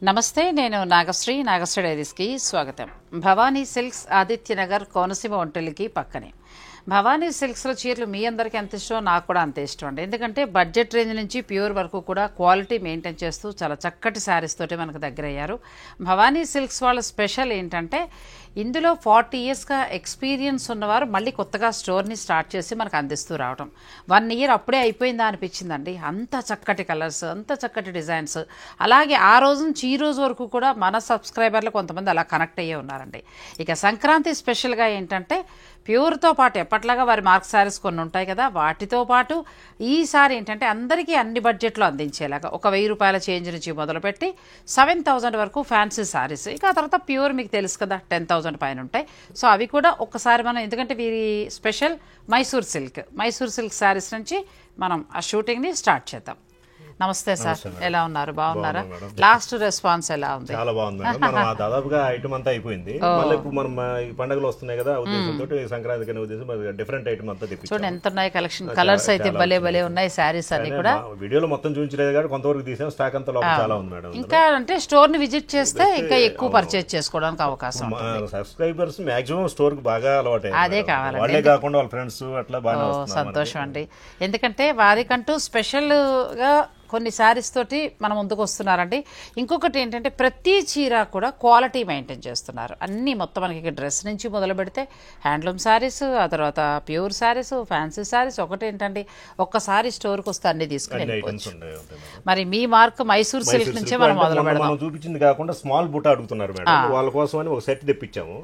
నమస్తే, నేను నాగశ్రీ డైరీస్కి స్వాగతం. భవానీ సిల్క్స్ ఆదిత్యనగర్ కోనసీమ ఒంటెలకి పక్కనే. భవానీ సిల్క్స్లో చీరలు మీ అందరికీ ఎంత ఇష్టం, నాకు కూడా అంతే ఇష్టం అండి. ఎందుకంటే బడ్జెట్ రేంజ్ నుంచి ప్యూర్ వరకు కూడా క్వాలిటీ మెయింటైన్ చేస్తూ చాలా చక్కటి శారీస్ తోటి మనకు దగ్గర అయ్యారు. భవానీ సిల్క్స్ వాళ్ళ స్పెషల్ ఏంటంటే ఇందులో 40 ఇయర్స్గా ఎక్స్పీరియన్స్ ఉన్నవారు మళ్ళీ కొత్తగా స్టోర్ని స్టార్ట్ చేసి మనకు అందిస్తూ రావడం. 1 ఇయర్ అప్పుడే అయిపోయిందా అనిపించిందండి. అంత చక్కటి కలర్స్, అంత చక్కటి డిజైన్స్. అలాగే ఆ రోజు నుంచి ఈ రోజు వరకు కూడా మన సబ్స్క్రైబర్లు కొంతమంది అలా కనెక్ట్ అయ్యే ఉన్నారండి. ఇక సంక్రాంతి స్పెషల్గా ఏంటంటే ప్యూర్తో పాటు ఎప్పట్లాగా వారి మార్క్ శారీస్ కొన్ని ఉంటాయి కదా, వాటితో పాటు ఈసారి ఏంటంటే అందరికీ అన్ని బడ్జెట్లో అందించేలాగా ఒక 1000 రూపాయల చేంజ్ నుంచి మొదలుపెట్టి 7000 వరకు ఫ్యాన్సీ శారీస్. ఇక ఆ తర్వాత ప్యూర్ మీకు తెలుసు కదా 10,000 పైన ఉంటాయి. సో అవి కూడా ఒక్కసారి మనం, ఎందుకంటే వీరి స్పెషల్ మైసూర్ సిల్క్ శారీస్ నుంచి మనం ఆ షూటింగ్ని స్టార్ట్ చేద్దాం. నమస్తే సార్, ఎలా ఉన్నారు? బాగున్నారా? లాస్ట్ రెస్పాన్స్ ఎలా ఉంది? చాలా బాగుంది. మనం దాదాపుగా ఐటమ్ అంతా అయిపోయింది. మళ్ళీ ఇప్పుడు మనం ఈ పండుగలు వస్తున్నాయి కదా, ఉద్దేశంతో సంక్రాంతికి ఉద్దేశం డిఫరెంట్ ఐటమ్ అంతా తెప్పించాం. చూడండి ఎంత ఉన్నాయి కలెక్షన్. కలర్స్ అయితే భలే ఉన్నాయి శారీస్ అన్ని కూడా. వీడియోలో మొత్తం చూపించలేదు కానీ కొంతవరకు తీసాం. స్టాక్ అంతా లోపల చాలా ఉంది మేడం. ఇంకా అంటే స్టోర్ ని విజిట్ చేస్తే ఇంకా ఎక్కువ పర్చేజ్ చేసుకోవడానికి అవకాశం. సబ్స్క్రైబర్స్ మాక్సిమం స్టోర్ కి బాగా అలవాటు. అదే కావాలి, వాళ్ళే కాకుండా వాళ్ళ ఫ్రెండ్స్ అట్లా బాగా. సంతోషం అండి. ఎందుకంటే వారికంటూ స్పెషల్ గా కొన్ని శారీస్ తోటి మన ముందుకు వస్తున్నారండి. ఇంకొకటి ఏంటంటే ప్రతి చీర కూడా క్వాలిటీ మెయింటైన్ చేస్తున్నారు. అన్నీ మొత్తం మనకి డ్రెస్ నుంచి మొదలు పెడితే హ్యాండ్లూమ్ శారీస్, ఆ తర్వాత ప్యూర్ శారీస్, ఫ్యాన్సీ శారీస్. ఒకటి ఏంటండి, ఒక్కసారి స్టోర్కి వస్తే అన్ని తీసుకుని వెళ్ళిపోవచ్చు. మరి మీ మార్క్ మైసూర్ సిల్క్ నుంచే మనం మొదలు పెడదాం. చూపించింది కాకుండా స్మాల్ బుట్ట అడుగుతున్నారు మేడం, వాళ్ళ కోసం అని ఒక సెట్ తెప్పించాము.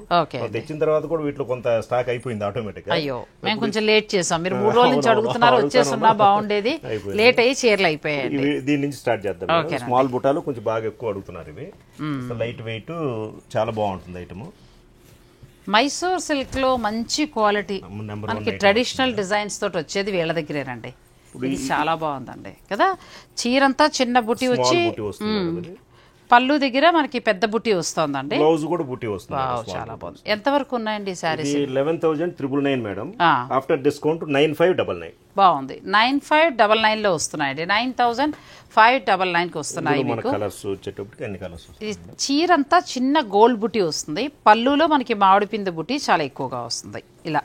తెచ్చిన తర్వాత కూడా వీటిలో కొంత స్టాక్ అయిపోయింది ఆటోమేటిక్. అయ్యో, మేము కొంచెం లేట్ చేసాం. మీరు 3 రోజుల నుంచి అడుగుతున్నారు, వచ్చేస్తున్నా బాగుండేది. లేట్ అయ్యి చీరలు అయిపోయాయి. దీని నుంచి స్టార్ట్ చేద్దాం. స్మాల్ బుటాలు కొంచెం బాగా ఎక్కువ అడుగుతున్నారు. ఇవి లైట్ వెయిట్, చాలా బాగుంటుంది ఐటమ్. మైసూర్ సిల్క్ లో మంచి క్వాలిటీ, మనకి ట్రెడిషనల్ డిజైన్స్ తోటి వచ్చేది వీళ్ళ దగ్గరేనండి. ఇది చాలా బాగుందండి కదా. చీరంతా చిన్న బుట్టి వచ్చి పళ్ళు దగ్గర మనకి పెద్ద బుట్టి వస్తుందండి. బ్లౌజ్ కూడా బుట్టి వస్తుంది. చాలా బాగుంది. ఎంత వరకు ఉన్నాయండి సారీస్? 11,999 మేడం. After discount 9599. బాగుంది. 9599 లో వస్తున్నాయండి. 9599 కి వస్తున్నాయి మీకు. ఈ చీరంతా చిన్న గోల్డ్ బుట్టి వస్తుంది. పళ్ళులో మనకి మామిడి పిండి బుట్టి చాలా ఎక్కువగా వస్తుంది ఇలా.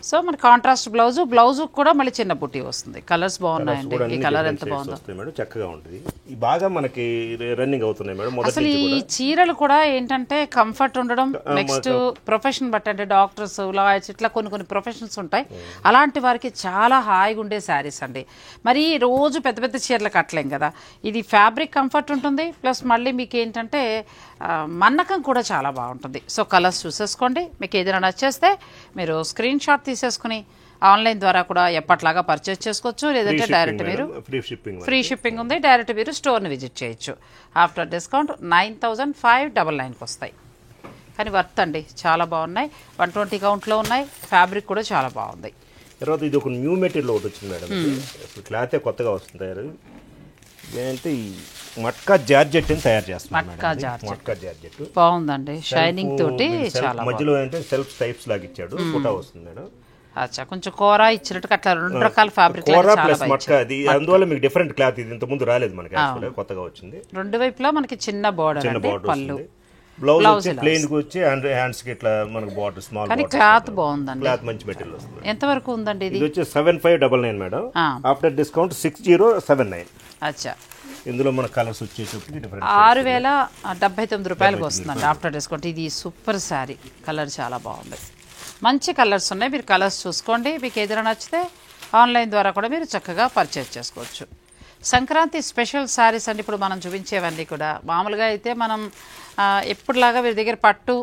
సో మన కాంట్రాస్ట్ బ్లౌజ్ కూడా మళ్ళీ చిన్న బుట్టి వస్తుంది. కలర్స్ బాగున్నాయండి. ఈ కలర్ ఎంత బాగుందో, చక్కగా ఉంటుంది. బాగా మనకి రన్నింగ్ అవుతున్నాయి మేడం. అసలు ఈ చీరలు కూడా ఏంటంటే కంఫర్ట్ ఉండడం, నెక్స్ట్ ప్రొఫెషన్ బట్టి, అంటే డాక్టర్స్, లాయర్స్, ఇట్లా కొన్ని ప్రొఫెషన్స్ ఉంటాయి. అలాంటి వారికి చాలా హాయిగా ఉండే శారీస్ అండి. మరి రోజు పెద్ద పెద్ద చీరలు కట్టలేం కదా. ఇది ఫ్యాబ్రిక్ కంఫర్ట్ ఉంటుంది, ప్లస్ మళ్ళీ మీకు ఏంటంటే మన్నకం కూడా చాలా బాగుంటుంది. సో కలర్స్ చూసేసుకోండి. మీకు ఏదైనా నచ్చేస్తే మీరు స్క్రీన్ షాట్ తీసేసుకుని ఆన్లైన్ ద్వారా కూడా ఎప్పట్లాగా పర్చేస్ చేసుకోవచ్చు. లేదంటే డైరెక్ట్ మీరు ఫ్రీ షిప్పింగ్ ఉంది, డైరెక్ట్ మీరు స్టోర్ని విజిట్ చేయొచ్చు. ఆఫ్టర్ డిస్కౌంట్ 9599కి వస్తాయి. కానీ వర్త్ అండి, చాలా బాగున్నాయి. 120 కౌంట్లో ఉన్నాయి. ఫ్యాబ్రిక్ కూడా చాలా బాగుంది. తర్వాత ఇది ఒక న్యూ మెటీరియల్ ఒకటి వచ్చింది మేడం. క్లాతే కొత్తగా వస్తుంది. ఏంటంటే ఈ మట్కా జార్జెట్ అని తయారు చేస్తున్నారు. మట్కా జార్జెట్ బాగుందండి, షైనింగ్ తోటి చాలా. మధ్యలో అంటే సెల్ఫ్ టైప్స్ లాగా ఇచ్చాడు. ఫోటో వస్తుంది మేడం. అచ్చా, కొంచెం కోర ఇచ్చినట్టు అట్లా 2 రకాల ఫ్యాబ్రిక్. కోర ప్లస్ మట్కా, అది అందువల్ల మీకు డిఫరెంట్ క్లాత్. ఇది ఇంత ముందు రాలేదు మనకి, కొత్తగా వచ్చింది. 2 వైపులా మనకి చిన్న బోర్డర్, పళ్ళు. బ్లౌజ్ ప్లెయిన్ కి వచ్చి హ్యాండ్స్ కి ఇట్లా మనకి బార్డర్, స్మాల్ కానీ క్లాత్ బాగుందండి. క్లాత్ మంచి మెటీరియల్ వస్తుంది. ఎంత వరకు ఉందండి ఇది? వచ్చి 7599 మేడం. After discount 6079. అచ్చా, ఇందులో మన కలర్స్ వచ్చేటప్పటికి 6079 రూపాయలకు వస్తుందండి ఆఫ్టర్ డిస్కౌంట్. ఇది సూపర్ శారీ. కలర్ చాలా బాగుంది. మంచి కలర్స్ ఉన్నాయి. మీరు కలర్స్ చూసుకోండి. మీకు ఏదైనా నచ్చితే ఆన్లైన్ ద్వారా కూడా మీరు చక్కగా పర్చేజ్ చేసుకోవచ్చు. సంక్రాంతి స్పెషల్ శారీస్ అండి ఇప్పుడు మనం చూపించేవన్నీ కూడా. మామూలుగా అయితే మనం ఎప్పుడులాగా వీరి దగ్గర పట్టు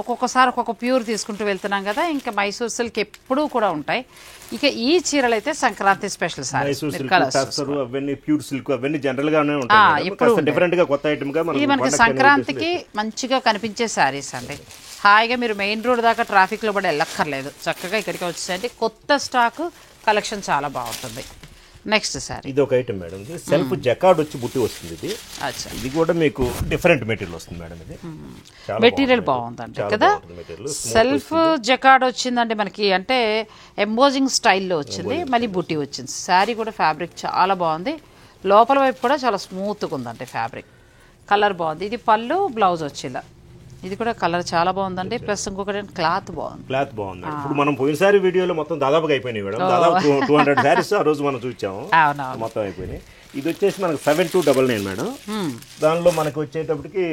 ఒక్కొక్కసారి ఒక్కొక్క ప్యూర్ తీసుకుంటూ వెళ్తున్నాం కదా. ఇంకా మైసూర్ సిల్క్ ఎప్పుడూ కూడా ఉంటాయి. ఇక ఈ చీరలు అయితే సంక్రాంతి స్పెషల్ సారీస్. ఇది మనకి సంక్రాంతికి మంచిగా కనిపించే శారీస్ అండి. హాయిగా మీరు మెయిన్ రోడ్ దాకా ట్రాఫిక్ లో పడి వెళ్ళక్కర్లేదు. చక్కగా ఇక్కడికి వచ్చేసరికి కొత్త స్టాక్ కలెక్షన్ చాలా బాగుంటుంది. నెక్స్ట్ సారీ ఇది ఒక ఐటమ్ మేడం. ఇది సెల్ఫ్ జకార్డ్ వచ్చి బుట్టి వస్తుంది. ఇది కూడా మీకు డిఫరెంట్ మెటీరియల్ వస్తుంది మేడం. ఇది మెటీరియల్ బాగుందండి కదా. సెల్ఫ్ జకార్డ్ వచ్చిందండి మనకి, అంటే ఎంబోజింగ్ స్టైల్లో వచ్చింది. మళ్ళీ బుట్టి వచ్చింది. శారీ కూడా ఫ్యాబ్రిక్ చాలా బాగుంది. లోపల వైపు కూడా చాలా స్మూత్గా ఉందండి ఫ్యాబ్రిక్. కలర్ బాగుంది. ఇది పళ్ళు, బ్లౌజ్ వచ్చేలా. ఇది కూడా కలర్ చాలా బాగుందండి. ప్లస్ ఇంకొకటి క్లాత్ బాగుంది. క్లాత్ బాగుంది. ఇప్పుడు మనం పోయినసారి వీడియోలో మొత్తం దాదాపుగా అయిపోయినాయి మేడం. దాదాపు 200 శారీస్ ఆ రోజు మనం చూసాము, మొత్తం అయిపోయినాయి. ఇది వచ్చేసి మనకు 7299 మేడం. దానిలో మనకు వచ్చేటప్పటికి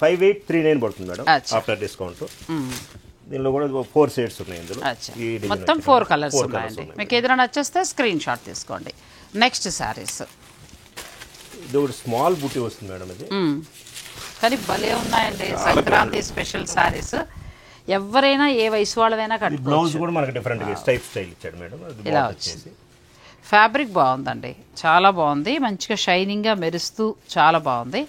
5839 పడుతుంది మేడం ఆఫ్టర్ డిస్కౌంట్. దీనిలో కూడా 4 షేడ్స్ ఉన్నాయి. ఇందులో మొత్తం 4 కలర్స్ ఉన్నాయండి. మీకు ఏదైనా నచ్చేస్తే స్క్రీన్ షాట్ తీసుకోండి. నెక్స్ట్ శారీస్ ఇది ఒకటి స్మాల్ బుట్టి వస్తుంది మేడం. ఇది కానీ భలే ఉన్నాయండి. సంక్రాంతి స్పెషల్ శారీస్. ఎవరైనా ఏ వయసు వాళ్ళైనా కట్టుకోవచ్చు. బ్లౌజ్ కూడా మనకి డిఫరెంట్ స్టైల్ ఇచ్చాడు మేడం. ఇలా వచ్చింది. ఫ్యాబ్రిక్ బాగుందండి, చాలా బాగుంది. మంచిగా షైనింగ్గా మెరుస్తూ చాలా బాగుంది.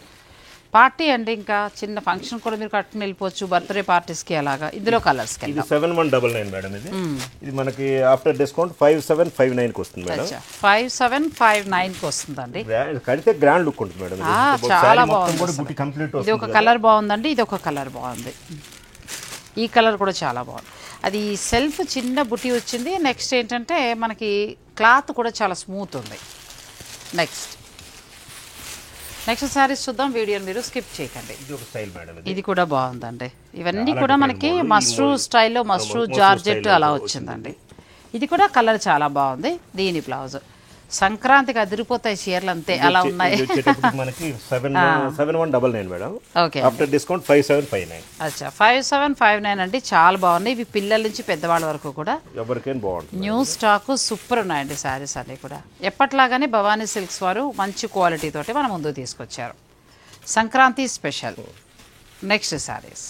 పార్టీ అండి, ఇంకా చిన్న ఫంక్షన్ కూడా మీరు కట్టుకుని వెళ్ళిపోవచ్చు, బర్త్డే పార్టీస్కి అలాగా. ఇందులో కలర్స్ ఇది 7199 మేడం. ఇది మనకి ఆఫ్టర్ డిస్కౌంట్ 5759 వస్తుంది మేడం. 5759 వస్తుందండి. కడితే గ్రాండ్ లుక్ ఉంటుంది మేడం. చాలా బాగుంది. ఇది ఒక కలర్ బాగుందండి, ఇది ఒక కలర్ బాగుంది. ఈ కలర్ కూడా చాలా బాగుంది. అది సెల్ఫ్ చిన్న బుట్టి వచ్చింది. నెక్స్ట్ ఏంటంటే మనకి క్లాత్ కూడా చాలా స్మూత్ ఉంది. నెక్స్ట్ శారీస్ చూద్దాం. వీడియోని మీరు స్కిప్ చేయకండి. ఇది కూడా బాగుందండి. ఇవన్నీ కూడా మనకి మస్రూ స్టైల్లో, మస్రూ జార్జెట్ అలా వచ్చిందండి. ఇది కూడా కలర్ చాలా బాగుంది. దీని బ్లౌజ్ సంక్రాంతికి అదిరిపోతాయి చీరలు, అంతే అలా ఉన్నాయి. మనకి 7199 మేడం. Okay, after discount 5759. అచ్చా, 5759 అండి. చాలా బాగున్నాయి. ఇవి పిల్లల నుంచి పెద్దవాళ్ళ వరకు కూడా ఎవరికైనా బాగుంటుంది. న్యూ స్టాక్ సూపర్ ఉన్నాయండి శారీస్ అన్నీ కూడా. ఎప్పట్లాగానే భవానీ సిల్క్స్ వారు మంచి క్వాలిటీ తోటి మన ముందు తీసుకొచ్చారు. సంక్రాంతి స్పెషల్. నెక్స్ట్ శారీస్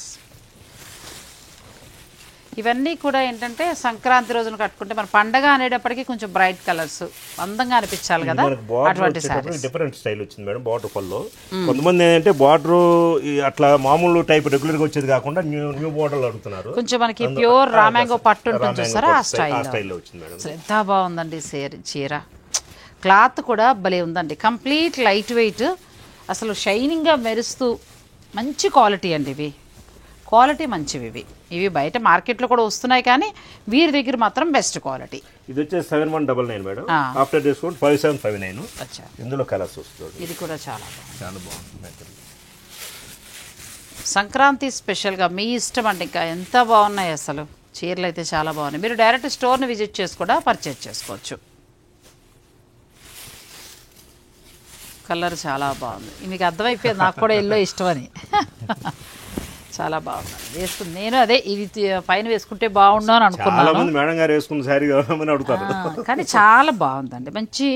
ఇవన్నీ కూడా ఏంటంటే సంక్రాంతి రోజున కట్టుకుంటే మన పండగ అనేటప్పటికీ కొంచెం బ్రైట్ కలర్స్ అందంగా అనిపించాలి కదా. అటువంటి సారీస్ డిఫరెంట్ స్టైల్ వచ్చింది మేడం. బార్డర్ పల్లో కొంతమంది ఏంటంటే బార్డర్ అట్లా మామూలు టైప్ రెగ్యులర్ గా వచ్చేది కాకుండా న్యూ బార్డర్ అడుగుతున్నారు. కొంచెం మనకి ప్యూర్ రామాంగో పట్టు ఉంటుంది చూసారా, ఆ స్టైల్లో వచ్చింది మేడం. ఎంత బాగుందండి చీర. క్లాత్ కూడా భలే ఉందండి. కంప్లీట్ లైట్ వెయిట్, అసలు షైనింగ్గా మెరుస్తూ మంచి క్వాలిటీ అండి. ఇవి క్వాలిటీ మంచివి. ఇవి బయట మార్కెట్లో కూడా వస్తున్నాయి, కానీ వీరి దగ్గర మాత్రం బెస్ట్ క్వాలిటీ. ఇది వచ్చేసి 7199 మేడం. After discount 5759. ఇందులో కలర్స్ వస్తుంది. ఇది కూడా చాలా బాగుంది. సంక్రాంతి స్పెషల్గా మీ ఇష్టం అండి. ఇంకా ఎంత బాగున్నాయి అసలు చీరలు అయితే చాలా బాగున్నాయి. మీరు డైరెక్ట్ స్టోర్ని విజిట్ చేసి కూడా పర్చేజ్ చేసుకోవచ్చు. కలర్ చాలా బాగుంది. మీకు అర్థమైపోయింది నాకు కూడా ఎల్లో ఇష్టమని. చాలా బాగుంది. వేసుకుంది నేను అదే ఇది పైన వేసుకుంటే బాగుండు అని అనుకున్నాను. కానీ చాలా బాగుందండి. మంచి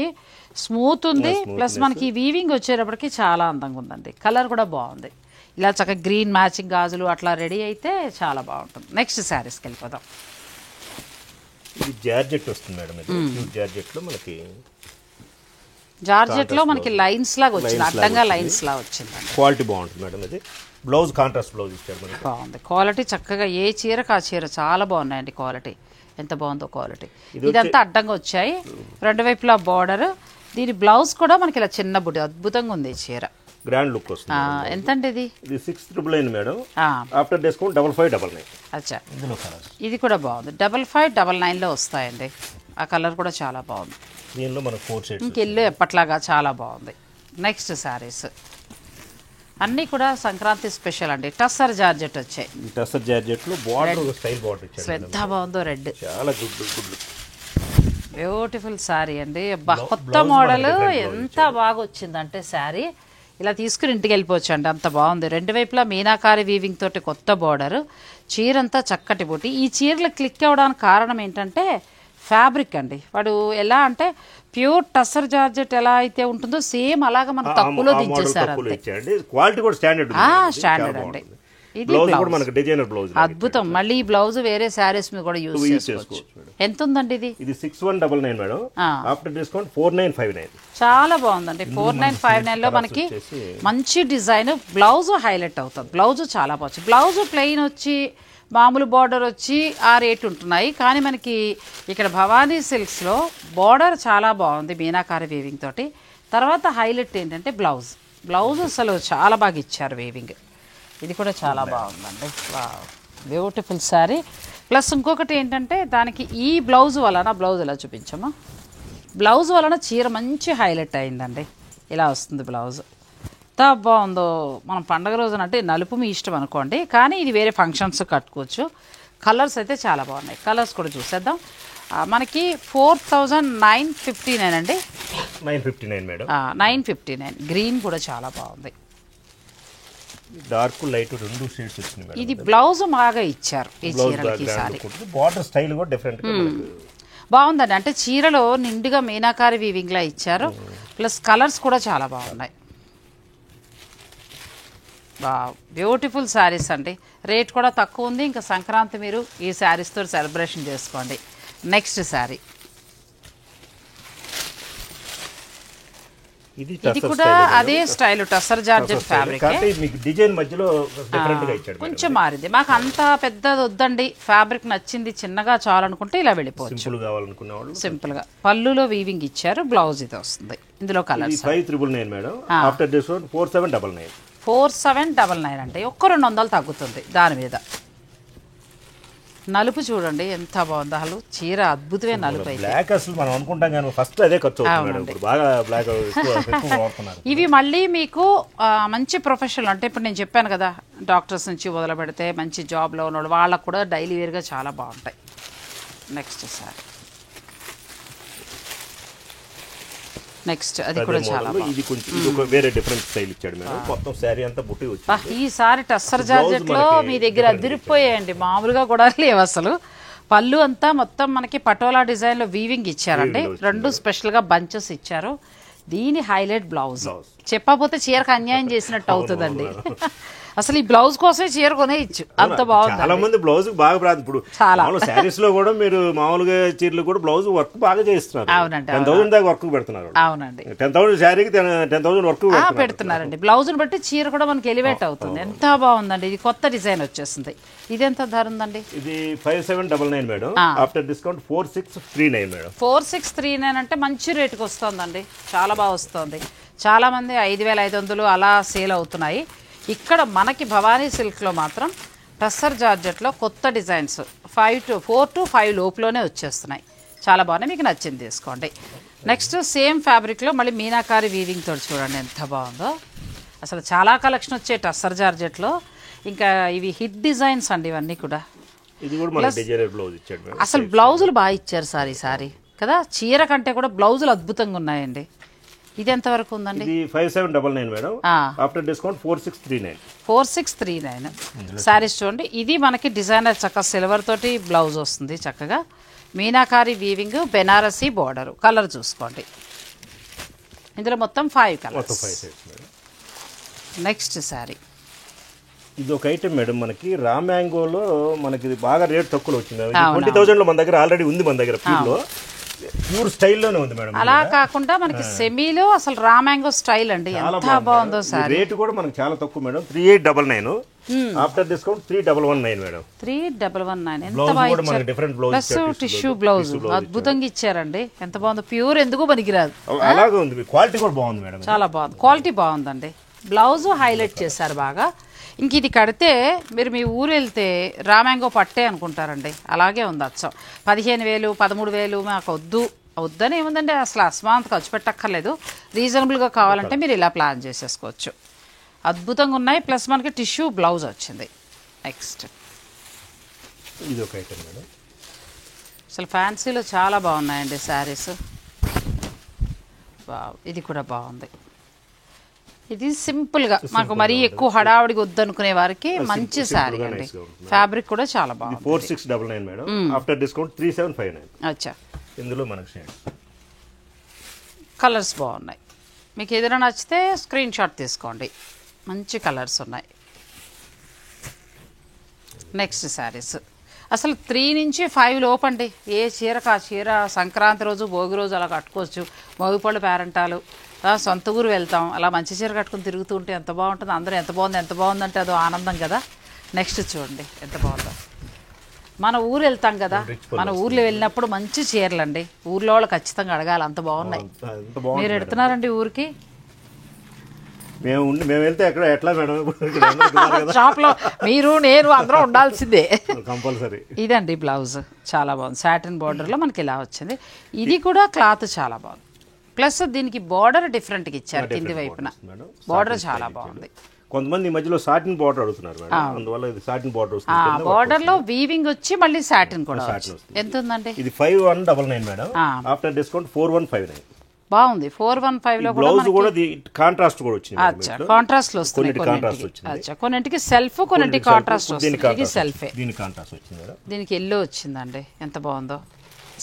స్మూత్ ఉంది. ప్లస్ మనకి వీవింగ్ వచ్చేటప్పటికి చాలా అందంగా ఉందండి. కలర్ కూడా బాగుంది. ఇలా చక్కగా గ్రీన్ మ్యాచింగ్ గాజులు అట్లా రెడీ అయితే చాలా బాగుంటుంది. నెక్స్ట్ శారీస్కి వెళ్ళిపోదాం. ఇది జార్జెట్ వస్తుంది మేడం. జార్జెట్లో మనకి జార్జెట్లో మనకి లైన్స్ లాగా వచ్చింది, అడ్డంగా లైన్స్ లాగా వచ్చిందండి. క్వాలిటీ బాగుంటుంది మేడం. ఇది బ్లౌజ్ కాంట్రాస్ట్ బ్లౌజ్ ఇచ్చారు మనకి. బాగుంది క్వాలిటీ. చక్కగా ఏ చీరకు ఆ చీర చాలా బాగున్నాయండి. క్వాలిటీ ఎంత బాగుందో క్వాలిటీ. ఇదంతా అడ్డంగా వచ్చాయి, రెండు వైపులా బార్డర్. దీని బ్లౌజ్ కూడా మనకి ఇలా చిన్న బుడ్డి అద్భుతంగా ఉంది. చీర గ్రాండ్ లుక్ వస్తుంది. ఎంత అండి ఇది? 699 మేడం. After discount 5599. అచ్చా, ఇది కూడా బాగుంది. 5599లో వస్తాయండి. ఆ కలర్ కూడా చాలా బాగుంది. దీనిలో మనకు 4 షేడ్స్. ఇంకెల్లు ఎప్పట్లాగా చాలా బాగుంది. నెక్స్ట్ శారీస్ అన్నీ కూడా సంక్రాంతి స్పెషల్ అండి. టస్సర్ జార్జెట్ వచ్చాయి. టస్సర్ జార్జెట్లో బార్డర్ స్టైల్ బార్డర్ ఇచ్చారు. ఎంత బాగుందో రెడ్. చాలా గుడ్ బ్యూటిఫుల్ శారీ అండి. కొత్త మోడల్ ఎంత బాగా వచ్చిందంటే శారీ ఇలా తీసుకుని ఇంటికి వెళ్ళిపోవచ్చు అండి, అంత బాగుంది. రెండు వైపులా మీనాకారి వీవింగ్ తోటి కొత్త బార్డర్. చీర అంతా చక్కటి బొట్టి. ఈ చీరలు క్లిక్ అవ్వడానికి కారణం ఏంటంటే ఫ్యాబ్రిక్ అండి. వాడు ఎలా అంటే ప్యూర్ టస్సర్ జార్జెట్ ఎలా అయితే ఉంటుందో సేమ్ అలాగా మనకు తక్కువలో దించేసారు. స్టాండర్డ్ అండి. ఇది బ్లౌజ్ అద్భుతం. మళ్ళీ ఈ బ్లౌజ్ వేరే శారీస్ మీద కూడా యూజ్ చేసుకోవచ్చు. ఎంత ఉందండి ఇది? ఇది 6199 మేడం. After discount 4959. చాలా బాగుందండి. 4959లో మనకి మంచి డిజైన్. బ్లౌజ్ హైలైట్ అవుతుంది. బ్లౌజ్ చాలా బాగుంది. బ్లౌజ్ ప్లెయిన్ వచ్చి మామూలు బార్డర్ వచ్చి ఆ రేట్ ఉంటున్నాయి, కానీ మనకి ఇక్కడ భవానీ సిల్క్స్లో బార్డర్ చాలా బాగుంది మీనాకారి వీవింగ్ తోటి. తర్వాత హైలైట్ ఏంటంటే బ్లౌజ్ అసలు చాలా బాగా ఇచ్చారు వీవింగ్. ఇది కూడా చాలా బాగుందండి. బ్యూటిఫుల్ శారీ. ప్లస్ ఇంకొకటి ఏంటంటే దానికి ఈ బ్లౌజ్ వలన, బ్లౌజ్ ఇలా చూపించమ్మా, బ్లౌజ్ వలన చీర మంచి హైలైట్ అయిందండి. ఇలా వస్తుంది బ్లౌజ్. బాగుందో. మనం పండగ రోజున అంటే నలుపు మీ ఇష్టం అనుకోండి, కానీ ఇది వేరే ఫంక్షన్స్ కట్టుకోవచ్చు. కలర్స్ అయితే చాలా బాగున్నాయి. కలర్స్ కూడా చూసేద్దాం. మనకి 4959 అండి. 959 మేడం. 959. గ్రీన్ కూడా చాలా బాగుంది. డార్క్ లైట్ రెండు షేడ్స్ వచ్చినాయి మేడం. ఇది బ్లౌజ్ బాగా ఇచ్చారు ఈ చీరలకి. ఈసారి బార్డర్ స్టైల్ కూడా డిఫరెంట్ గా బాగుందండి. అంటే చీరలో నిండుగా మీనాకారి వీవింగ్ లా ఇచ్చారు. ప్లస్ కలర్స్ కూడా చాలా బాగున్నాయి. బ్యూటిఫుల్ శారీస్ అండి. రేట్ కూడా తక్కువ ఉంది. ఇంకా సంక్రాంతి మీరు ఈ శారీస్తో సెలబ్రేషన్ చేసుకోండి. నెక్స్ట్ శారీ ఇది కూడా అదే style tussar georgette fabric. Design మధ్యలో డిఫరెంట్ గా ఇచ్చాడు. కొంచెం మారింది. మాకు అంత పెద్దది వద్దండి, ఫ్యాబ్రిక్ నచ్చింది, చిన్నగా చాలనుకుంటే ఇలా వెళ్ళిపోవచ్చు. సింపుల్ కావాలనుకున్న వాళ్ళు సింపుల్ గా పళ్ళులో వీవింగ్ ఇచ్చారు. బ్లౌజ్ ఇది వస్తుంది. ఇందులో కలర్స్ 5399 మేడం. After discount 4799. 4799 అంటే ఒక్క 200 తగ్గుతుంది దాని మీద. నలుపు చూడండి ఎంత బాగుంది. అసలు చీర అద్భుతమే నలుపు అయితే. బ్లాక్ అసలు మనం అనుకుంటాం కానీ ఫస్ట్ అదే ఖర్చు అవుతుంది మేడం. ఇప్పుడు బాగా బ్లాక్ ఎక్కువ వాడుతున్నారు. ఇవి మళ్ళీ మీకు మంచి ప్రొఫెషనల్, అంటే ఇప్పుడు నేను చెప్పాను కదా, డాక్టర్స్ నుంచి మొదలు పెడితే మంచి జాబ్లో ఉన్న వాళ్ళకు కూడా డైలీ వేర్గా చాలా బాగుంటాయి. నెక్స్ట్ సార్ నెక్స్ట్ అది కూడా చాలా ఇది కొంచెం వేరే డిఫరెంట్ స్టైల్ ఇచ్చాడు మేడం. మొత్తం శారీ అంతా బుట్టి వచ్చింది. ఈసారి టస్సర్ జార్జెట్ లో మీ దగ్గర అదిరిపోయాయండి, మామూలుగా కూడా లేవు అసలు. పళ్ళు అంతా మొత్తం మనకి పటోలా డిజైన్ లో వీవింగ్ ఇచ్చారండి. రెండు స్పెషల్ గా బంచెస్ ఇచ్చారు. దీని హైలైట్ బ్లౌజ్. చెప్పకపోతే చీరకు అన్యాయం చేసినట్టు అవుతుందండి. అసలు ఈ బ్లౌజ్ కోసమే చీర కొనేయచ్చు, అంత బాగుంది. చాలా మంది బ్లౌజ్ బాగా ప్రాంతం. ఇప్పుడు శారీస్ లో కూడా మీరు మామూలుగా చీరలు కూడా బ్లౌజ్ వర్క్ బాగా చేస్తున్నారు. అవునండి. 10,000 దాకా వర్క్ పెడుతున్నారు. అవునండి. 10,000 శారీకి 10,000 వర్క్ పెడుతున్నారండి. బ్లౌజ్ బట్టి చీర కూడా మనకి ఎలివేట్ అవుతుంది. ఎంత బాగుందండి. ఇది కొత్త డిజైన్ వచ్చేసింది. ఇది ఎంత ధర ఉందండి? ఇది 5799 మేడం. After discount 4639 madam. 4639 అంటే మంచి రేటుకి వస్తుందండి. చాలా బాగా వస్తుంది. చాలా మంది 5500 అలా సేల్ అవుతున్నాయి. ఇక్కడ మనకి భవానీ సిల్క్లో మాత్రం టస్సర్ జార్జెట్లో కొత్త డిజైన్స్ 4 to 5 లోపులోనే వచ్చేస్తున్నాయి. చాలా బాగున్నాయి. మీకు నచ్చింది తీసుకోండి. నెక్స్ట్ సేమ్ ఫ్యాబ్రిక్లో మళ్ళీ మీనాకారి వీవింగ్ తోటి చూడండి ఎంత బాగుందో. అసలు చాలా కలెక్షన్ వచ్చాయి టస్సర్ జార్జెట్లో. ఇంకా ఇవి హిట్ డిజైన్స్ అండి ఇవన్నీ కూడా. అసలు బ్లౌజులు బాగా ఇచ్చారు సారీ కదా. చీర కంటే కూడా బ్లౌజులు అద్భుతంగా ఉన్నాయండి. ఇది ఎంత వరకు ఉందండి? 5799 మేడం. After discount 4639. 4639 శారీస్ చూడండి. ఇది మనకి డిజైనర్ చక్కగా సిల్వర్ తోటి బ్లౌజ్ వస్తుంది. చక్కగా meenakari weaving, Banarasi border. Colour చూసుకోండి. ఇందులో మొత్తం 5 కలర్స్. నెక్స్ట్ శారీ ఇది ఒక ఐటమ్ మేడం. మనకి రా మ్యాంగోలో మనకి బాగా రేట్ తక్కువ వచ్చింది. 20,000 లో మన దగ్గర ఆల్రెడీ ఉంది. మన దగ్గర ప్యూర్ స్టైల్లోనే ఉంది మేడం. అలా కాకుండా మనకి సెమీలో అసలు రా మ్యాంగో స్టైల్ అండి. ఎంత బాగుందో సార్. రేట్ కూడా మనకి చాలా తక్కువ మేడం. 3899. After discount 3119 madam. 3119 ఎంత బాగుంది. ప్లస్ టిష్యూ బ్లౌజ్ అద్భుతంగా ఇచ్చారండి. ఎంత బాగుందో. ప్యూర్ ఎందుకు పనికిరాదు. అలాగే ఉంది. క్వాలిటీ కూడా బాగుంది మేడం. చాలా బాగుంది. క్వాలిటీ బాగుందండి. బ్లౌజ్ హైలైట్ చేశారు బాగా. ఇంక ఇది కడితే మీరు మీ ఊరు వెళ్తే రా మ్యాంగో పట్టే అనుకుంటారండి. అలాగే ఉంది అచ్చం. 15,000 13,000 మాకు వద్దని ఏముందండి. అసలు అస్మాంత ఖర్చు పెట్టక్కర్లేదు. రీజనబుల్గా కావాలంటే మీరు ఇలా ప్లాన్ చేసేసుకోవచ్చు. అద్భుతంగా ఉన్నాయి. ప్లస్ మనకి టిష్యూ బ్లౌజ్ వచ్చింది. నెక్స్ట్ ఇది ఒక ఐటమ్ మేడం. అసలు ఫ్యాన్సీలో చాలా బాగున్నాయండి శారీస్. ఇది కూడా బాగుంది. ఇది సింపుల్గా మాకు మరీ ఎక్కువ హడావుడిగా వద్దనుకునే వారికి మంచి శారీ అండి. ఫ్యాబ్రిక్ కూడా చాలా బాగుంది. 4699 మేడం. After discount 3759. అచ్చా. ఇందులో మనకు కలర్స్ బాగున్నాయి. మీకు ఏదైనా నచ్చితే స్క్రీన్ షాట్ తీసుకోండి. మంచి కలర్స్ ఉన్నాయి. నెక్స్ట్ శారీస్ అసలు 3 నుంచి 5 లోపండి. ఏ చీరకు ఆ చీర సంక్రాంతి రోజు, భోగి రోజు అలా కట్టుకోవచ్చు. భోగిపళ్ళు పేరంటాలు, సొంత ఊరు వెళ్తాం, అలా మంచి చీర కట్టుకుని తిరుగుతూ ఉంటే ఎంత బాగుంటుంది. అందరూ ఎంత బాగుంది అంటే అదో ఆనందం కదా. నెక్స్ట్ చూడండి ఎంత బాగుందో. మన ఊరు వెళ్తాం కదా, మన ఊర్లో వెళ్ళినప్పుడు మంచి చీరలండి. ఊర్లో వాళ్ళు ఖచ్చితంగా అడగాలి, అంత బాగున్నాయి. మీరు ఎడుతున్నారండి ఊరికి? మేము వెళ్తే ఎట్లా మేడం? షాప్లో మీరు నేను అందరూ ఉండాల్సిందే కంపల్సరీ. ఇదండి బ్లౌజ్ చాలా బాగుంది. సాటిన్ బార్డర్లో మనకి ఇలా వచ్చింది. ఇది కూడా క్లాత్ చాలా బాగుంది. ప్లస్ దీనికి బార్డర్ డిఫరెంట్గా ఇచ్చారు కింది వైపున. బార్డర్ చాలా బాగుంది. కొంతమంది మధ్యలో సాటిన్ బార్డర్ అడుగుతున్నారు మేడం, అందువల్ల ఇది సాటిన్ బార్డర్ వస్తుంది. బార్డర్ లో వీవింగ్ వచ్చి మళ్ళీ సాటిన్ కూడా వస్తుంది. ఎంత ఉందండి? ఇది 5199 మేడం, ఆఫ్టర్ డిస్కౌంట్ 4159. బాగుంది. 415 లో బ్లౌజ్ కూడా కాంట్రాస్ట్ కూడా వచ్చింది. అచ్చా, కాంట్రాస్ట్ లో వస్తుంది. కొన్నింటికి సెల్ఫ్, కొన్నింటికి కాంట్రాస్ట్ వస్తుంది. ఇది సెల్ఫే, దీనికి కాంట్రాస్ట్ వచ్చింది మేడం. దీనికి ఎల్లో వచ్చిందండి, ఎంత బాగుందో.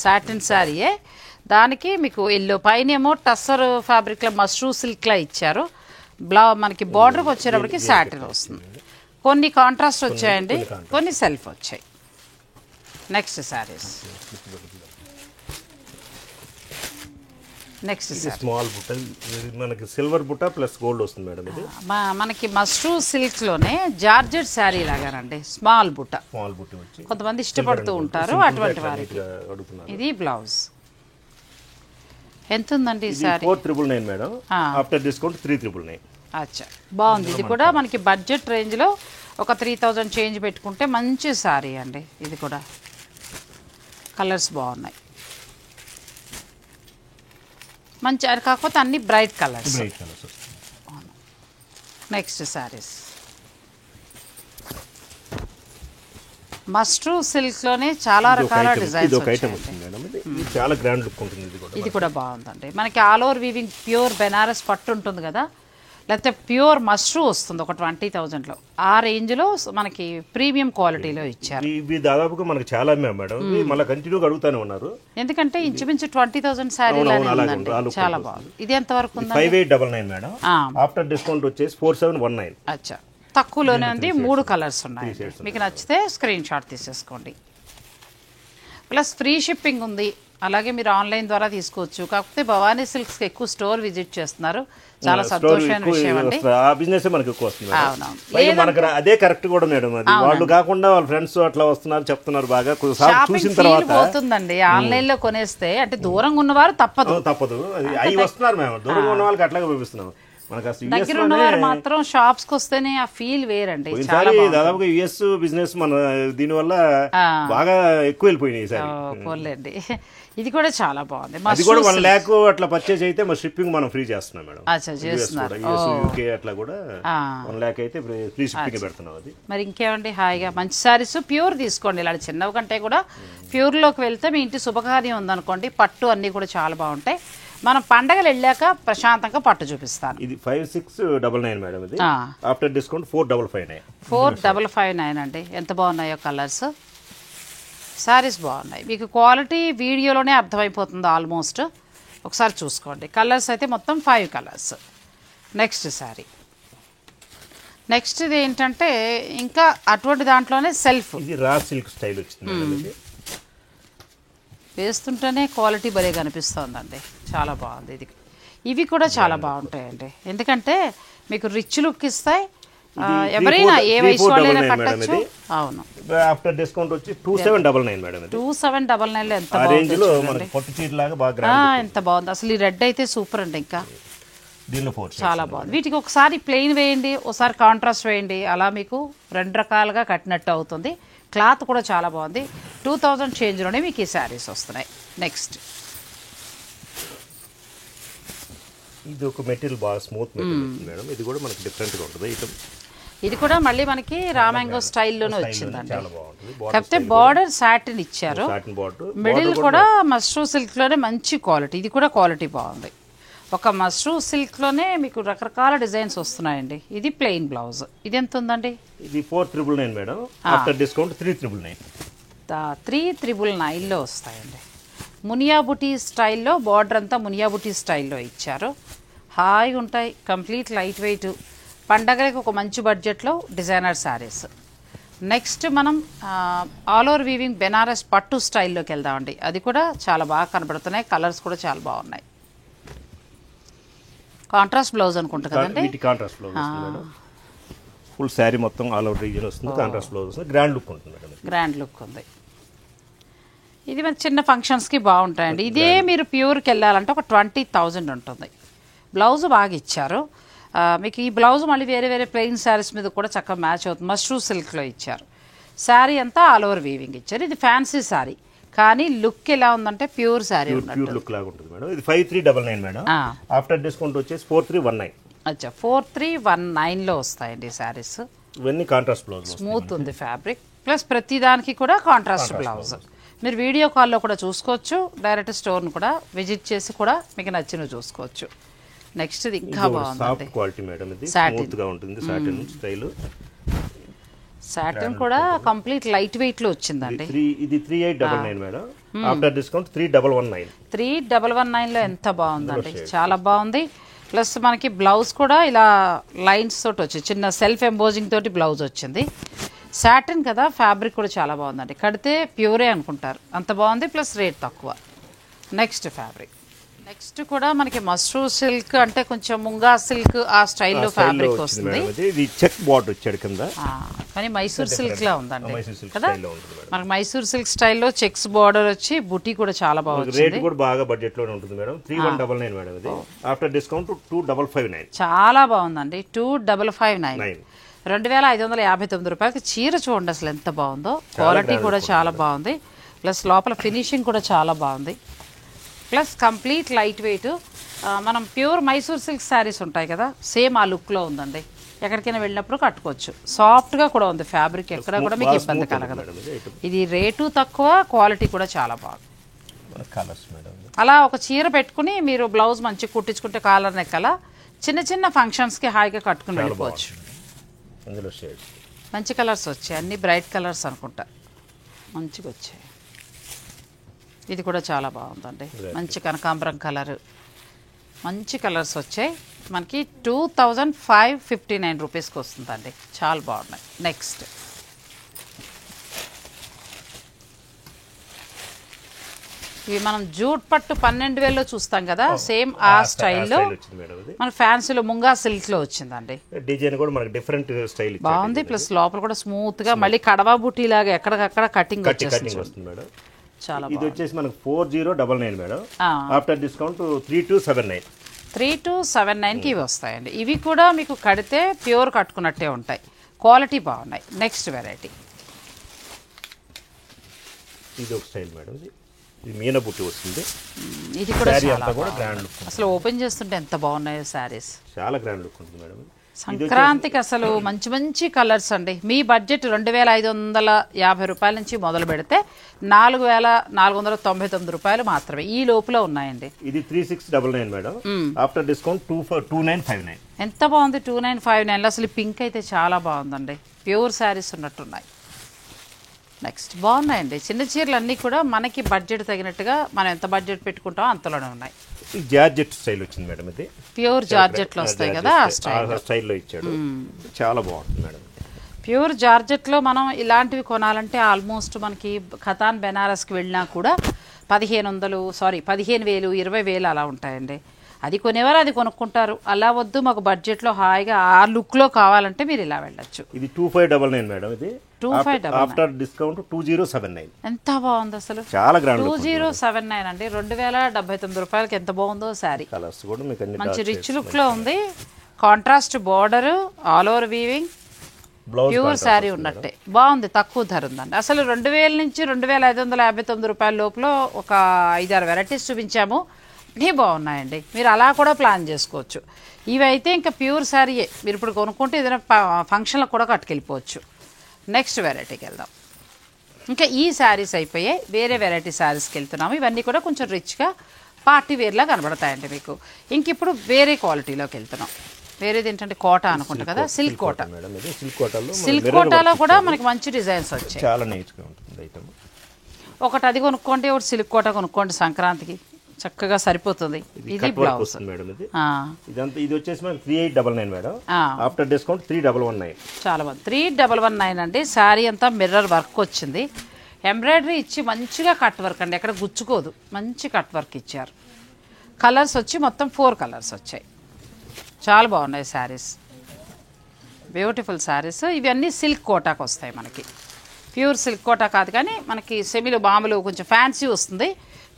సాటిన్ శారీయే, దానికి మీకు ఎల్లో, పైన ఏమో టస్సర్ ఫ్యాబ్రిక్ లో మష్రూ సిల్క్ లా ఇచ్చారు. మనకి బార్డర్కి వచ్చేటప్పటికి సాటిన్ వస్తుంది. కొన్ని కాంట్రాస్ట్ వచ్చాయండి, కొన్ని సెల్ఫ్ వచ్చాయి. నెక్స్ట్ శారీస్, నెక్స్ట్ స్మాల్ బుట్ట, మనకి సిల్వర్ బుట్ట ప్లస్ గోల్డ్ వస్తుంది మేడం. ఇది మనకి మష్రూ సిల్క్ లోనే జార్జెట్ శారీ లాగానండి, స్మాల్ బుట్ట. స్మాల్ బుట్ట వచ్చి కొంతమంది ఇష్టపడుతూ ఉంటారు అటువంటి వారికి. ఇది బ్లౌజ్. ఎంత ఉందండి ఈ శారీ? 4999 madam, after discount 3999. అచ్చా, బాగుంది. ఇది కూడా మనకి బడ్జెట్ రేంజ్లో ఒక 3000 చేంజ్ పెట్టుకుంటే మంచి శారీ అండి. ఇది కూడా కలర్స్ బాగున్నాయి, మంచి, కాకపోతే అన్ని bright colours. Next saris, mashru silk లోనే చాలా రకాల డిజైన్స్ చాలా గ్రాండ్ లుక్ ఉంటుంది. ఇది కూడా బాగుందండి. మనకి all over weaving pure Banaras పట్టు ఉంటుంది కదా, లేకపోతే ప్యూర్ మష్రూ వస్తుంది ఒక 20,000 లో. ఆ రేంజ్ లో మనకి ప్రీమియం క్వాలిటీలో ఇచ్చారు. ఇవి దాదాపుగా మనకి చాలా మేడం, మళ్ళీ కంటిన్యూగా అడుగుతానే ఉన్నారు. ఎందుకంటే ఇంచుమించు 20,000 శారీ చాలా బాగుంది. ఇది ఎంత వరకు ఉంది? 5899 మేడం, ఆఫ్టర్ డిస్కౌంట్ వచ్చేసి 4719. అచ్చా, తక్కువలోనే ఉంది. 3 కలర్స్ ఉన్నాయి. మీకు నచ్చితే స్క్రీన్ షాట్ తీసేసుకోండి. ప్లస్ ఫ్రీ షిప్పింగ్ ఉంది. అలాగే మీరు ఆన్లైన్ ద్వారా తీసుకోవచ్చు. కాకపోతే భవానీ సిల్క్స్ ఎక్కువ స్టోర్ విజిట్ చేస్తున్నారు, చాలా సంతోషమైన విషయం అండి. ఆ బిజినెస్ మనకి ఎక్కువ వస్తుంది. మనకు అదే కరెక్ట్ కూడా మేడం. అది వాళ్ళు కాకుండా వాళ్ళ ఫ్రెండ్స్ అట్లా వస్తున్నారు, చెప్తున్నారు బాగా. చూసిన తర్వాత పోతుందండి. ఆన్లైన్ లో కొనేస్తే అంటే దూరంగా ఉన్నవారు తప్పదు. అవి వస్తున్నారు మేము, దూరంగా ఉన్న వాళ్ళకి అట్లాగే పంపిస్తున్నాం. దగ్గర ఉన్నవారు మాత్రం షాప్స్ కి వస్తేనే ఆ ఫీల్ వేరండి. దాదాపుగా యుఎస్ బిజినెస్ మన దీని వల్ల బాగా ఎక్కువ వెళ్ళిపోయినాయి. ఇది కూడా చాలా బాగుంది. అది కూడా 1 lakh అట్లా పర్చేజ్ అయితే మా షిప్పింగ్ మనం ఫ్రీ చేస్తున్నాం మేడం. యూకే అట్లా కూడా 1 lakh అయితే ఫ్రీ షిప్పింగ్ పెడుతున్నాం. అది మరి ఇంకేమండి, హాయిగా మంచి సారీస్ ప్యూర్ తీసుకోండి. ఇలా చిన్నవి కంటే కూడా ప్యూర్ లోకి వెళ్తే మీ ఇంటి శుభకార్యం ఉందనుకోండి, పట్టు అన్ని కూడా చాలా బాగుంటాయి. మనం పండగలు వెళ్ళాక ప్రశాంతంగా పట్టు చూపిస్తాను. ఇది 5699 మేడం, ఇది ఆఫ్టర్ డిస్కౌంట్ 4559. 4559 అండి. ఎంత బాగున్నాయో కలర్స్. శారీస్ బాగున్నాయి. మీకు క్వాలిటీ వీడియోలోనే అర్థమైపోతుంది ఆల్మోస్ట్. ఒకసారి చూసుకోండి. కలర్స్ అయితే మొత్తం 5 కలర్స్. నెక్స్ట్ శారీ, నెక్స్ట్ ఇది ఏంటంటే ఇంకా అటువంటి దాంట్లోనే సెల్ఫ్. ఇది రా సిల్క్ స్టైల్ వచ్చింది. వేస్తుంటేనే క్వాలిటీ భలే కనిపిస్తుందండి, చాలా బాగుంది. ఇవి కూడా చాలా బాగుంటాయండి, ఎందుకంటే మీకు రిచ్ లుక్ ఇస్తాయి. ఎవరైనా ఏ వయసు వాళ్ళైనా కట్టచ్చు. అవును, ఆఫ్టర్ డిస్కౌంట్ వచ్చి 2799 మేడం. 2799 లో ఎంత ఎంత బాగుంది అసలు. ఈ రెడ్ అయితే సూపర్ అండి. ఇంకా చాలా బాగుంది. వీటికి ఒకసారి ప్లెయిన్ వేయండి, ఒకసారి కాంట్రాస్ట్ వేయండి, అలా మీకు 2 రకాలుగా కట్టినట్టు అవుతుంది. క్లాత్ కూడా చాలా బాగుంది. 2000 చేంజ్లోనే మీకు ఈ శారీస్ వస్తున్నాయి. నెక్స్ట్, ఇది ఒక మెటీరియల్ బాగా స్మూత్ మెటీరియల్ మేడం. ఇది కూడా మనకి డిఫరెంట్గా ఉంటుంది. ఇది కూడా మళ్ళీ మనకి రామాంగో స్టైల్లోనే వచ్చిందండి. కాకపోతే బార్డర్ సాటిన్ ఇచ్చారు. మిడిల్ కూడా మష్రూ సిల్క్లోనే మంచి క్వాలిటీ. ఇది కూడా క్వాలిటీ బాగుంది. ఒక మష్రూ సిల్క్లోనే మీకు రకరకాల డిజైన్స్ వస్తున్నాయండి. ఇది ప్లెయిన్ బ్లౌజ్. ఇది ఎంత ఉందండి? ఇది 4999 మేడం, ఆఫ్టర్ డిస్కౌంట్ 3999. 3999లో వస్తాయండి. మునియా బుటీ స్టైల్లో, బార్డర్ అంతా మునియా బుటీ స్టైల్లో ఇచ్చారు. హాయిగా ఉంటాయి, కంప్లీట్ లైట్ వెయిట్. పండగలకి ఒక మంచి బడ్జెట్లో డిజైనర్ శారీస్. నెక్స్ట్ మనం ఆల్ ఓవర్ వీవింగ్ బెనారస్ పట్టు స్టైల్లోకి వెళ్దామండి. అది కూడా చాలా బాగా కనబడుతున్నాయి. కలర్స్ కూడా చాలా బాగున్నాయి. కాంట్రాస్ట్ బ్లౌజ్ అనుకుంటా కదండి. కాంట్రాస్ట్ బ్లౌజ్ ఫుల్ శారీ మొత్తం ఆల్ ఓవర్ రీజియన్ వస్తుంది. కాంట్రాస్ట్ బ్లౌజ్ వస్తుంది. గ్రాండ్ లుక్ ఉంటుంది మేడం. గ్రాండ్ లుక్ ఉంది. ఇది మన చిన్న ఫంక్షన్స్కి బాగుంటాయండి. ఇదే మీరు ప్యూర్కి వెళ్ళాలంటే ఒక 20,000 ఉంటుంది. బ్లౌజ్ బాగా ఇచ్చారు మీకు. ఈ బ్లౌజ్ మళ్ళీ వేరే వేరే ప్లెయిన్ శారీస్ మీద కూడా చక్కగా మ్యాచ్ అవుతుంది. మష్రూ సిల్క్లో ఇచ్చారు. శారీ అంతా ఆల్ ఓవర్ వీవింగ్ ఇచ్చారు. ఇది ఫ్యాన్సీ శారీ, కానీ లుక్ ఎలా ఉందంటే ప్యూర్ శారీ ప్యూర్ లుక్ లాగా ఉంటుంది మేడం. ఇది 5399 మేడం. ఆఫ్టర్ డిస్కౌంట్ వచ్చేసి 4319. అచ్చా 4319లో వస్తాయండి శారీస్. ఇవన్నీ కాంట్రాస్ట్ బ్లౌజ్, స్మూత్ ఉంది ఫ్యాబ్రిక్, ప్లస్ ప్రతి దానికి కూడా కాంట్రాస్ట్ బ్లౌజ్. మీరు వీడియో కాల్లో కూడా చూసుకోవచ్చు, డైరెక్ట్ స్టోర్ను కూడా విజిట్ చేసి కూడా మీకు నచ్చినవి చూసుకోవచ్చు. నెక్స్ట్ ఇది ఇంకా బాగుంది, సాఫ్ట్ క్వాలిటీ మేడం. ఇది స్మూత్ గా ఉంటుంది సాటిన్ స్టైల్. సాటిన్ కూడా కంప్లీట్ లైట్ వెయిట్ లో వచ్చిందండి. ఇది 3899 మేడం. After discount 3119. 3119 లో ఎంత బాగుందండి, చాలా బాగుంది. ప్లస్ మనకి బ్లౌజ్ కూడా ఇలా లైన్స్ తోటి వచ్చింది, చిన్న సెల్ఫ్ ఎంబోజింగ్ తోటి బ్లౌజ్ వచ్చింది. సాటిన్ కదా, ఫ్యాబ్రిక్ కూడా చాలా బాగుందండి. కడితే ప్యూరే అనుకుంటారు, అంత బాగుంది. ప్లస్ రేట్ తక్కువ. నెక్స్ట్ ఫ్యాబ్రిక్, నెక్స్ట్ కూడా మనకి మస్రూ సిల్క్ అంటే కొంచెం ముంగా సిల్క్ ఆ స్టైల్లో ఫ్యాబ్రిక్ వస్తుంది. ఇది చెక్ బార్డర్ వచ్చాడు కింద, కానీ మైసూర్ సిల్క్ లా ఉందండి కదా. మనకి మైసూర్ సిల్క్ స్టైల్లో చెక్స్ బార్డర్ వచ్చి బుటీ కూడా చాలా బాగుంది. రేట్ కూడా బాగా బడ్జెట్ లోనే ఉంటుంది మేడం. 3199 మేడం. ఇది ఆఫ్టర్ డిస్కౌంట్ 2559. చాలా బాగుందండి. 2559, 2559 రూపాయలకి చీర చూడండి అసలు ఎంత బాగుందో. క్వాలిటీ కూడా చాలా బాగుంది, ప్లస్ లోపల ఫినిషింగ్ కూడా చాలా బాగుంది. Plus complete light weight. మనం ప్యూర్ మైసూర్ సిల్క్ శారీస్ ఉంటాయి కదా, సేమ్ ఆ లుక్లో ఉందండి. ఎక్కడికైనా వెళ్ళినప్పుడు కట్టుకోవచ్చు. సాఫ్ట్గా కూడా ఉంది ఫ్యాబ్రిక్, ఎక్కడ కూడా మీకు ఇబ్బంది కలగదు. ఇది రేటు తక్కువ, క్వాలిటీ కూడా చాలా బాగుంది. అలా ఒక చీర పెట్టుకుని మీరు బ్లౌజ్ మంచిగా కుట్టించుకుంటే కాలర్ నెక్కలా చిన్న చిన్న ఫంక్షన్స్కి హాయిగా కట్టుకుని వెళ్ళిపోవచ్చు. మంచి కలర్స్ వచ్చాయి, అన్ని బ్రైట్ కలర్స్ అనుకుంటా, మంచిగా వచ్చాయి. ఇది కూడా చాలా బాగుందండి, మంచి కనకాంబరం కలర్, మంచి కలర్స్ వచ్చాయి. మనకి 2559 రూపీస్కి వస్తుందండి, చాలా బాగున్నాయి. నెక్స్ట్ ఇవి మనం జూట్ పట్టు 12,000లో చూస్తాం కదా, సేమ్ ఆ స్టైల్లో మన ఫ్యాన్సీలో ముంగా సిల్క్ లో వచ్చిందండి. డిజైన్ కూడా మనకి డిఫరెంట్ స్టైల్ బాగుంది. ప్లస్ లోపల కూడా స్మూత్ గా మళ్ళీ కడవా బూటీ లాగా ఎక్కడికక్కడ కటింగ్ వస్తుంది మేడం. చాలా ఇది వచ్చేసి మనకు 4099 మేడం. After discount 3279. 3279కి ఇవి వస్తాయండి. ఇవి కూడా మీకు కడితే ప్యూర్ కట్టుకున్నట్టే ఉంటాయి, క్వాలిటీ బాగున్నాయి. నెక్స్ట్ వెరైటీ, ఇది ఒక స్టైల్ మేడం. ఇది మీన బుట్టి వస్తుంది. ఇది కూడా గ్రాండ్ లుక్, అసలు ఓపెన్ చేస్తుంటే ఎంత బాగున్నాయో శారీస్, చాలా గ్రాండ్ లుక్ ఉంటుంది మేడం. సంక్రాంతికి అసలు మంచి మంచి కలర్స్ అండి. మీ బడ్జెట్ 2550 రూపాయల నుంచి మొదలు పెడితే 4499 రూపాయలు మాత్రమే ఈ లోపల ఉన్నాయండి. ఇది 3699 మేడం. After discount 2959. ఎంత బాగుంది 2959. అసలు పింక్ అయితే చాలా బాగుందండి, ప్యూర్ శారీస్ ఉన్నట్టున్నాయి. నెక్స్ట్ బాగున్నాయండి చిన్న చీరలు అన్నీ కూడా మనకి బడ్జెట్ తగినట్టుగా మనం ఎంత బడ్జెట్ పెట్టుకుంటామో అంతలోనే ఉన్నాయి. జార్జెట్ స్టైల్ వచ్చింది మేడం. ఇది ప్యూర్ జార్జెట్లో వస్తాయి కదా, ఆ స్టైల్లో ఇచ్చాడు, చాలా బాగుంటుంది మేడం. ప్యూర్ జార్జెట్లో మనం ఇలాంటివి కొనాలంటే ఆల్మోస్ట్ మనకి ఖతాన్ బెనారస్కి వెళ్ళినా కూడా 1500 20,000 అలా ఉంటాయండి. అది కొనేవారు అది కొనుక్కుంటారు, అలా వద్దు మాకు బడ్జెట్లో హాయిగా ఆ లుక్లో కావాలంటే మీరు ఇలా వెళ్ళచ్చు. ఇది 2599 మేడం. ఇది 2599 ఆఫ్టర్ డిస్కౌంట్ 2079. ఎంత బాగుంది అసలు, చాలా గ్రాండ్ 2079 అండి. 2079 రూపాయలకి ఎంత బాగుందో శారీ. కలర్స్ కూడా మీకు అన్ని మంచి రిచ్ లుక్లో ఉంది. Contrast border, all over weaving, pure sari ఉన్నట్టే బాగుంది. తక్కువ ధర ఉందండి. అసలు 2000 నుంచి 2559 రూపాయల లోపల ఒక 5-6 వెరైటీస్ చూపించాము, ఇవి బాగున్నాయండి. మీరు అలా కూడా ప్లాన్ చేసుకోవచ్చు. ఇవైతే ఇంకా ప్యూర్ శారీయే, మీరు ఇప్పుడు కొనుక్కుంటే ఏదైనా ఫంక్షన్లకు కూడా కట్టుకెళ్ళిపోవచ్చు. నెక్స్ట్ వెరైటీకి వెళ్దాం. ఇంకా ఈ శారీస్ అయిపోయాయి, వేరే వెరైటీ శారీస్కి వెళ్తున్నాము. ఇవన్నీ కూడా కొంచెం రిచ్గా పార్టీ వేర్లా కనబడతాయండి మీకు. ఇంక ఇప్పుడు వేరే క్వాలిటీలోకి వెళ్తున్నాం. వేరేది ఏంటంటే కోట అనుకుంటా కదా, సిల్క్ కోట. సిల్క్ కోటాలో కూడా మనకి మంచి డిజైన్స్ వచ్చాయి, చాలా నీట్గా ఉంటుంది ఐటమ్. ఒకటి అది కొనుక్కోండి, ఒకటి సిల్క్ కోట కొనుక్కోండి, సంక్రాంతికి చక్కగా సరిపోతుంది. ఇది బ్లౌజ్ మేడం. ఇది వచ్చేసి మనకి 3899 మేడం. After discount 3119. చాలా బాగుంది. 3119 అండి. శారీ అంతా మిర్రర్ వర్క్ వచ్చింది, ఎంబ్రాయిడరీ ఇచ్చి మంచిగా కట్ వర్క్ అండి, ఎక్కడ గుచ్చుకోదు, మంచి కట్ వర్క్ ఇచ్చారు. కలర్స్ వచ్చి మొత్తం 4 కలర్స్ వచ్చాయి, చాలా బాగున్నాయి శారీస్, బ్యూటిఫుల్ శారీస్. ఇవన్నీ సిల్క్ కోటాకు వస్తాయి మనకి. ప్యూర్ సిల్క్ కోటా కాదు కానీ మనకి సెమీలు మామూలు కొంచెం ఫ్యాన్సీ వస్తుంది,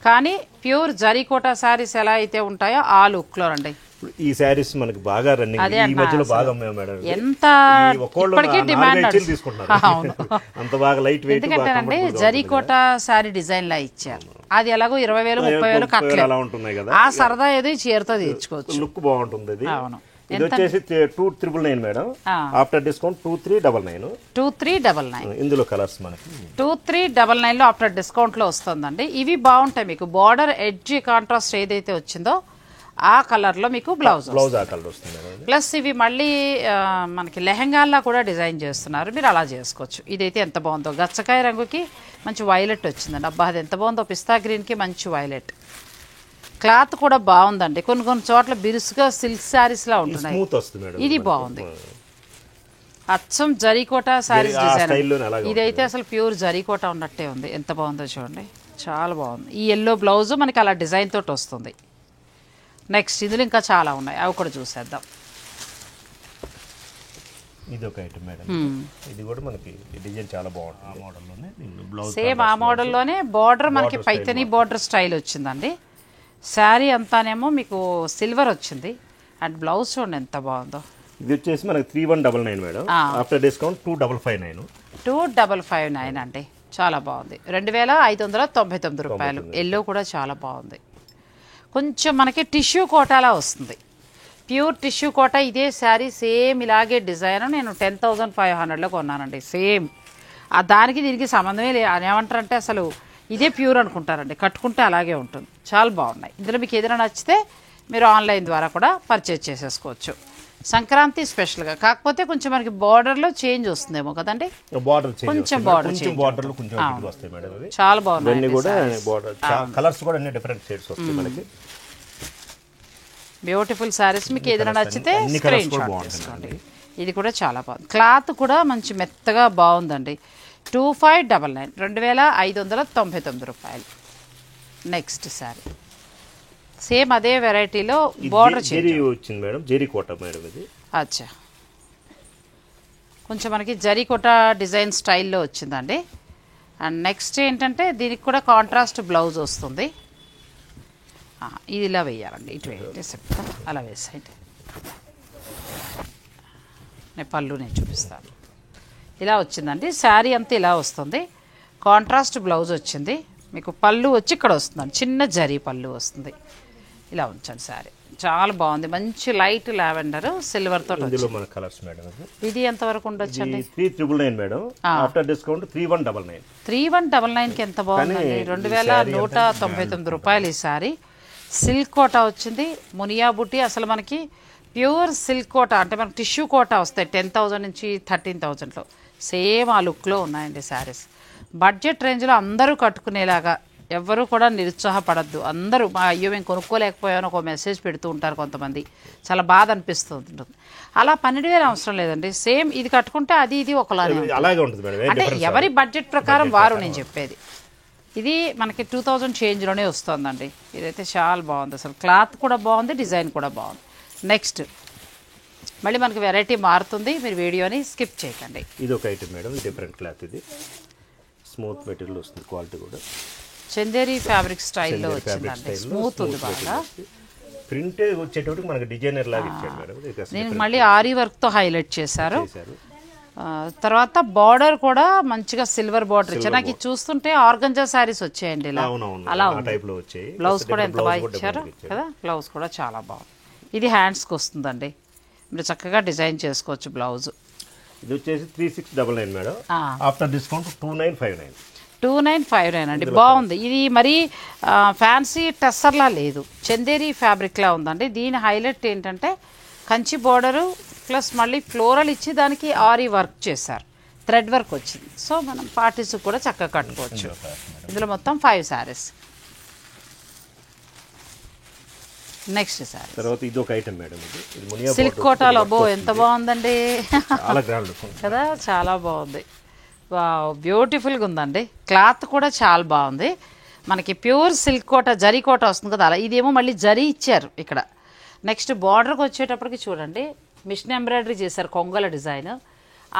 కానీ ప్యూర్ జరీ కోటా శారీస్ ఎలా అయితే ఉంటాయో ఆ లుక్లో అండి, ఈ శారీస్ మనకి బాగా రన్నింగ్, ఈ మధ్యలో బాగా అమ్మాయి మేడం. ఎంత ఇప్పటికీ డిమాండ్ తీసుకుంటున్నారు, అంత బాగా లైట్ వెయిట్. ఎందుకంటే జరీకోట శారీ డిజైన్ లా ఇచ్చారు, అది ఎలాగో 20,000 30,000 కట్టలేదు, అలా ఉంటున్నాయి కదా. ఆ సరదా ఏదో చీరతో తీర్చుకోవచ్చు, లుక్ బాగుంటుంది అది. అవును. ఇది వచ్చేసి 2,999 మేడం, ఆఫ్టర్ డిస్కౌంట్ 2,399. 2,399 ఇందులో కలర్స్ మనకి 2,399 లో ఆఫ్టర్ డిస్కౌంట్ లో వస్తుందండి. ఇవి బాగుంటాయి, మీకు బార్డర్ ఎడ్జ్ కాంట్రాస్ట్ ఏదైతే వచ్చిందో ఆ కలర్ లో మీకు బ్లౌజ్ ఆ కలర్ వస్తుంది. ప్లస్ ఇవి మళ్ళీ మనకి లెహంగాల్లా కూడా డిజైన్ చేస్తున్నారు, మీరు అలా చేసుకోవచ్చు. ఇదైతే ఎంత బాగుందో, గచ్చకాయ రంగుకి మంచి వైలెట్ వచ్చిందండి. అబ్బా అది ఎంత బాగుందో, పిస్తా గ్రీన్ కి మంచి వైలెట్. క్లాత్ కూడా బాగుందండి, కొన్ని కొన్ని చోట్ల బిరుసుగా సిల్క్ శారీస్ లా ఉంటున్నాయి, ఇది బాగుంది. అచ్చం జరీకోట శారీస్ డిజైన్, ఇదైతే అసలు ప్యూర్ జరీకోట ఉన్నట్టే ఉంది. ఎంత బాగుందో చూడండి, చాలా బాగుంది. ఈ ఎల్లో బ్లౌజ్ మనకి అలా డిజైన్ తోటి వస్తుంది. నెక్స్ట్ ఇందులో ఇంకా చాలా ఉన్నాయి, అవి కూడా చూసేద్దాం. ఇది ఒక ఐటమ్ మేడం, ఇది కూడా మనకి డిజైన్ చాలా బాగుంటుంది. ఆ మోడల్లోనే బ్లౌజ్ సేమ్ ఆ మోడల్లోనే బార్డర్ మనకి పైతని బార్డర్ స్టైల్ వచ్చిందండి. శారీ అంతానేమో మీకు సిల్వర్ వచ్చింది, అండ్ బ్లౌజ్ చూడండి ఎంత బాగుందో. ఇది వచ్చేసి మనకి 3,199 మేడం, ఆఫ్టర్ డిస్కౌంట్ 2,559. 2,559 అండి, చాలా బాగుంది. 2,599 రూపాయలు. ఎల్లో కూడా చాలా బాగుంది, కొంచెం మనకి టిష్యూ కోటాలా వస్తుంది, ప్యూర్ టిష్యూ కోట. ఇదే శారీ సేమ్ ఇలాగే డిజైన్ నేను 10,500లో కొన్నానండి, సేమ్. దానికి దీనికి సంబంధమే లేదు, ఏమంటారంటే అసలు ఇదే ప్యూర్ అనుకుంటారండి, కట్టుకుంటే అలాగే ఉంటుంది. చాలా బాగున్నాయి. ఇందులో మీకు ఏదైనా నచ్చితే మీరు ఆన్లైన్ ద్వారా కూడా పర్చేజ్ చేసేసుకోవచ్చు. సంక్రాంతి స్పెషల్గా, కాకపోతే కొంచెం మనకి బార్డర్లో చేంజ్ వస్తుందేమో కదండి, కొంచెం బార్డర్ చాలా బాగున్నాయి. బ్యూటిఫుల్ శారీస్, మీకు ఏదైనా నచ్చితే స్క్రీన్ షాట్ తీసుకోండి. ఇది కూడా చాలా బాగుంది, క్లాత్ కూడా మంచి మెత్తగా బాగుందండి. 2,599, 2,599 రూపాయలు. నెక్స్ట్ శారీ సేమ్ అదే వెరైటీలో బార్డర్ వచ్చింది మేడం, జరీకోట మేడం ఇది. అచ్చా, కొంచెం మనకి జరీకోట డిజైన్ స్టైల్లో వచ్చిందండి. అండ్ నెక్స్ట్ ఏంటంటే దీనికి కూడా కాంట్రాస్ట్ బ్లౌజ్ వస్తుంది. ఇది ఇలా వేయాలండి, ఇటు వేయండి, చెప్తా అలా వేసేయండి. పళ్ళు నేను చూపిస్తాను. ఇలా వచ్చిందండి శారీ అంతా, ఇలా వస్తుంది. కాంట్రాస్ట్ బ్లౌజ్ వచ్చింది, మీకు పళ్ళు వచ్చి ఇక్కడ వస్తుందండి, చిన్న జరీ పళ్ళు వస్తుంది. ఇలా ఉంచండి శారీ, చాలా బాగుంది. మంచి లైట్ లావెండర్ సిల్వర్ తోటి. ఇది ఎంత వరకు ఉండొచ్చండి? 3,999 మేడం, ఆఫ్టర్ డిస్కౌంట్ 3,199. 3,199కి ఎంత బాగుందండి, 2,199 రూపాయలు. ఈ శారీ సిల్క్ కోట వచ్చింది, మునియా బుట్టి. అసలు మనకి ప్యూర్ సిల్క్ కోట అంటే మనకి టిష్యూ కోట వస్తాయి 10,000 నుంచి 13,000లో, సేమ్ ఆ లుక్లో ఉన్నాయండి శారీస్. బడ్జెట్ రేంజ్లో అందరూ కట్టుకునేలాగా, ఎవరు కూడా నిరుత్సాహపడద్దు. అందరూ అయ్యో మేము కొనుక్కోలేకపోయాను ఒక మెసేజ్ పెడుతూ ఉంటారు కొంతమంది, చాలా బాధ అనిపిస్తూ ఉంటుంది. అలా 12,000 అవసరం లేదండి, సేమ్ ఇది కట్టుకుంటే అది ఇది ఒకలానే ఉంటుంది. అంటే ఎవరి బడ్జెట్ ప్రకారం వారు, నేను చెప్పేది. ఇది మనకి 2,000 చేంజ్లోనే వస్తుందండి. ఇదైతే చాలా బాగుంది, అసలు క్లాత్ కూడా బాగుంది, డిజైన్ కూడా బాగుంది. నెక్స్ట్ మళ్ళీ మనకి వెరైటీ మారుతుంది, మీరు వీడియోని స్కిప్ చేయకండి. ఇది ఒక ఐటమ్ మేడం, డిఫరెంట్ క్లాత్, ఇది స్మూత్ మెటీరియల్ వస్తుంది, క్వాలిటీ కూడా చందేరి ఫ్యాబ్రిక్ స్టైల్లో వచ్చిందండి, స్మూత్ ఉంది బాగా. ప్రింట్ వచ్చేటప్పుడు మనకి డిజైనర్ లాగా ఇచ్చాడు మేడం. నేను మళ్ళీ ఆరీ వర్క్తో హైలైట్ చేశారు. తర్వాత బార్డర్ కూడా మంచిగా సిల్వర్ బార్డర్ ఇచ్చారు. నాకు చూస్తుంటే ఆర్గంజా శారీస్ వచ్చాయండి ఇలా, అలా బ్లౌజ్ కూడా ఎంత బాగా ఇచ్చారు కదా, బ్లౌజ్ కూడా చాలా బాగుంది. ఇది హ్యాండ్స్కి వస్తుందండి, మీరు చక్కగా డిజైన్ చేసుకోవచ్చు బ్లౌజ్. ఇది వచ్చేసి 3,699 మేడం, ఆఫ్టర్ డిస్కౌంట్ 2,959. 2,959 అండి, బాగుంది. ఇది మరి ఫ్యాన్సీ టెస్సర్లా లేదు, చందేరి ఫ్యాబ్రిక్లా ఉందండి. దీని హైలైట్ ఏంటంటే కంచి బార్డరు ప్లస్ మళ్ళీ ఫ్లోరల్ ఇచ్చి దానికి ఆరీ వర్క్ చేశారు, థ్రెడ్ వర్క్ వచ్చింది. సో మనం పార్టీస్ కూడా చక్కగా కట్టుకోవచ్చు. ఇందులో మొత్తం 5 శారీస్. నెక్స్ట్ సారీ తర్వాత ఇది ఒక ఐటమ్ మేడం, ఇది సిల్క్ కోటాలో ఎంత బాగుందండి కదా, చాలా బాగుంది. బ్యూటిఫుల్గా ఉందండి, క్లాత్ కూడా చాలా బాగుంది. మనకి ప్యూర్ సిల్క్ కోట జరీ కోట వస్తుంది కదా, అలా ఇదేమో మళ్ళీ జరీ ఇచ్చారు ఇక్కడ. నెక్స్ట్ బార్డర్కి వచ్చేటప్పటికి చూడండి మిషన్ ఎంబ్రాయిడరీ చేశారు, కొంగల డిజైన్.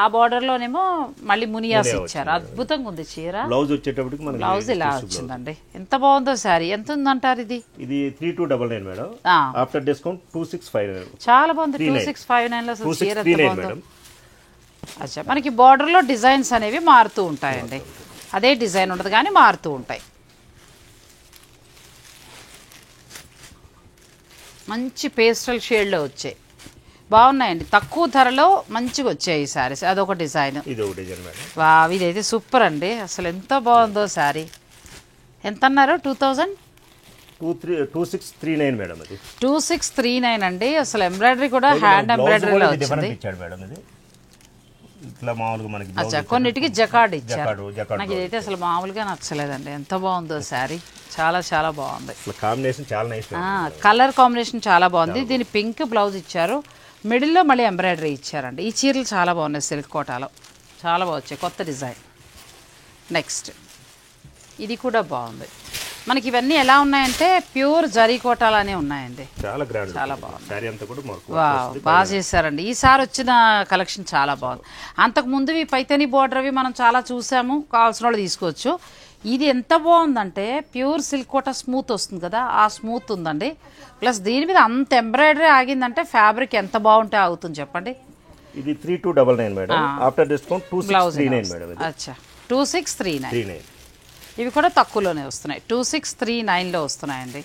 ఆ బార్డర్ లోనేమో మళ్ళీ మునియాస్ ఇచ్చారు. అద్భుతంగా ఉంది చీర. బ్లౌజ్ వచ్చేటప్పటికి మనకి బ్లౌజ్ ఇలా వచ్చిందండి. ఎంత బాగుందో శారీ. ఎంత ఉందంటారు ఇది? ఇది 3299 మేడం. After discount 2659. చాలా బాగుంది. 2659 లో అసలు చీర ఎంత బాగుందో. అచ్చా, మనకి బార్డర్ లో డిజైన్స్ అనేవి మారుతూ ఉంటాయండి. అదే డిజైన్ ఉండదు కానీ మారుతూ ఉంటాయి. మంచి పేస్టల్ షేడ్లో వచ్చాయి, బాగున్నాయండి. తక్కువ ధరలో మంచిగా వచ్చాయి ఈ శారీస్. అదొక డిజైన్. వా, ఇదైతే సూపర్ అండి. అసలు ఎంత బాగుందో శారీ. ఎంత అన్నారు? 2639 మేడం. అది 2639 అండి. అసలు ఎంబ్రాయిడరీ కూడా హ్యాండ్ ఎంబ్రాయిడరీలో వచ్చింది. ఇట్లా మామూలుగా మనకి కొన్నిటికి జకార్డ్ ఇచ్చారు. నాకు ఇదైతే అసలు మామూలుగా నచ్చలేదండి. ఎంత బాగుందో శారీ. చాలా చాలా బాగుంది. కాంబినేషన్ చాలా నైస్. కలర్ కాంబినేషన్ చాలా బాగుంది. దీని పింక్ బ్లౌజ్ ఇచ్చారు, మిడిల్లో మళ్ళీ ఎంబ్రాయిడరీ ఇచ్చారండి. ఈ చీరలు చాలా బాగున్నాయి, సిల్క్ కోటాలో చాలా బాగున్నాయి. కొత్త డిజైన్. నెక్స్ట్ ఇది కూడా బాగుంది. మనకి ఇవన్నీ ఎలా ఉన్నాయంటే ప్యూర్ జరీ కోటాలనే ఉన్నాయండి. చాలా గ్రాండ్, చాలా బాగుంది. సారీ అంతా కూడా బాగా చేశారండి. ఈసారి వచ్చిన కలెక్షన్ చాలా బాగుంది. అంతకు ముందు పైతని బోర్డర్ అవి మనం చాలా చూసాము, కావాల్సిన వాళ్ళు తీసుకోవచ్చు. ఇది ఎంత బాగుందంటే ప్యూర్ సిల్క్ కోట స్మూత్ వస్తుంది కదా, ఆ స్మూత్ ఉందండి. ప్లస్ దీని మీద అంత ఎంబ్రాయిడరీ ఆగిందంటే ఫ్యాబ్రిక్ ఎంత బాగుంటే ఆగుతుంది చెప్పండి. ఇది 3299 మేడం. After discount 2639 madam. అచ్చా, 2639. ఇవి కూడా తక్కువలోనే వస్తున్నాయి. 2639లో వస్తున్నాయండి.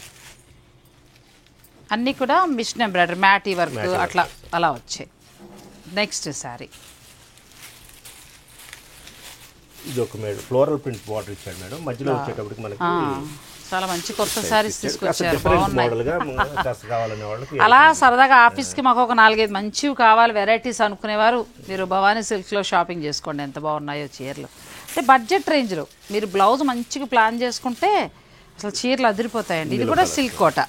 అన్నీ కూడా మిషన్ ఎంబ్రాయిడరీ, మ్యాటీ వర్క్ అట్లా అలా వచ్చాయి. నెక్స్ట్ శారీ ఇది ఒక మేడం ఫ్లోరల్ ప్రింట్ బార్డర్ ఇచ్చాడు మేడం. మధ్యలో వచ్చేటప్పటికి మనకి చాలా మంచి కొత్త శారీస్ తీసుకొచ్చారు. అలా సరదాగా ఆఫీస్కి మాకు ఒక 4-5 మంచివి కావాలి వెరైటీస్ అనుకునేవారు మీరు భవానీ సిల్క్స్లో షాపింగ్ చేసుకోండి. ఎంత బాగున్నాయో చీరలు. అంటే బడ్జెట్ రేంజ్లో మీరు బ్లౌజ్ మంచిగా ప్లాన్ చేసుకుంటే అసలు చీరలు అదిరిపోతాయండి. ఇది కూడా సిల్క్ కోట,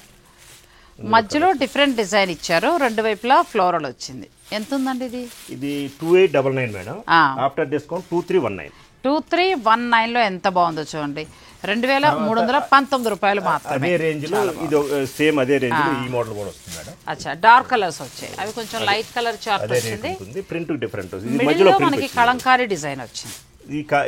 మధ్యలో డిఫరెంట్ డిజైన్ ఇచ్చారు, రెండు వైపులా ఫ్లోరల్ వచ్చింది. ఎంత ఉందండి ఇది? ఇది 2899 మేడం. After discount 2319. 2319లో ఎంత బాగుందో చూడండి. 2319 రూపాయలు మాత్రమే. అదే రేంజ్ లో ఇది సేమ్ అదే రేంజ్ లో ఈ మోడల్ కూడా వస్తుంది మేడం. అచ్చా, డార్క్ కలర్స్ వచ్చాయి, అవి కొంచెం లైట్ కలర్ చార్ట్ వచ్చింది. ప్రింట్ డిఫరెంట్, మధ్యలో మనకి కలంకారీ డిజైన్ వచ్చింది.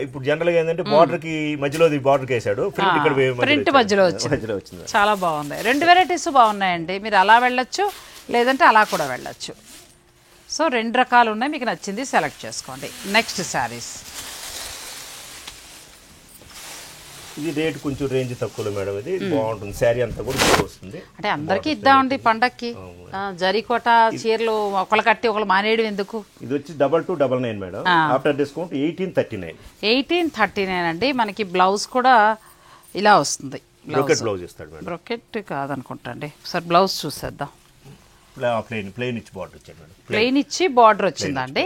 ఇప్పుడు జనరల్ గా ఏంటంటే బార్డర్ కి మధ్యలో బార్డర్ వేసాడు, ప్రింట్ ఇక్కడ ప్రింట్ మధ్యలో వచ్చింది. చాలా బాగుంది. 2 వెరైటీస్ బాగున్నాయండి. మీరు అలా వెళ్ళొచ్చు, లేదంటే అలా కూడా వెళ్ళొచ్చు. సో 2 రకాలు ఉన్నాయి, మీకు నచ్చింది సెలెక్ట్ చేసుకోండి. నెక్స్ట్ శారీస్. ఇది రేట్ కొంచెం రేంజ్ తక్కువ మేడం. ఇది బాగుంటుంది, శారీ అంతా కూడా వస్తుంది. అంటే అందరికి ఇద్దామండి పండక్కి. జరీకోట చీరలు ఒకళ్ళు కట్టి ఒకళ్ళు మానేయడం ఎందుకు. ఇది వచ్చి 2299 మేడం. After discount 1839. 1839 అండి. మనకి బ్లౌజ్ కూడా ఇలా వస్తుంది. బ్లౌజ్ ఇస్తాడు మేడం. బ్రొకెట్ కాదనుకుంటా అండి, ఒకసారి బ్లౌజ్ చూసేద్దాం. ప్లెయిన్ ఇచ్చి బార్డర్ వచ్చాడు మేడం. ప్లెయిన్ ఇచ్చి బార్డర్ వచ్చిందండి.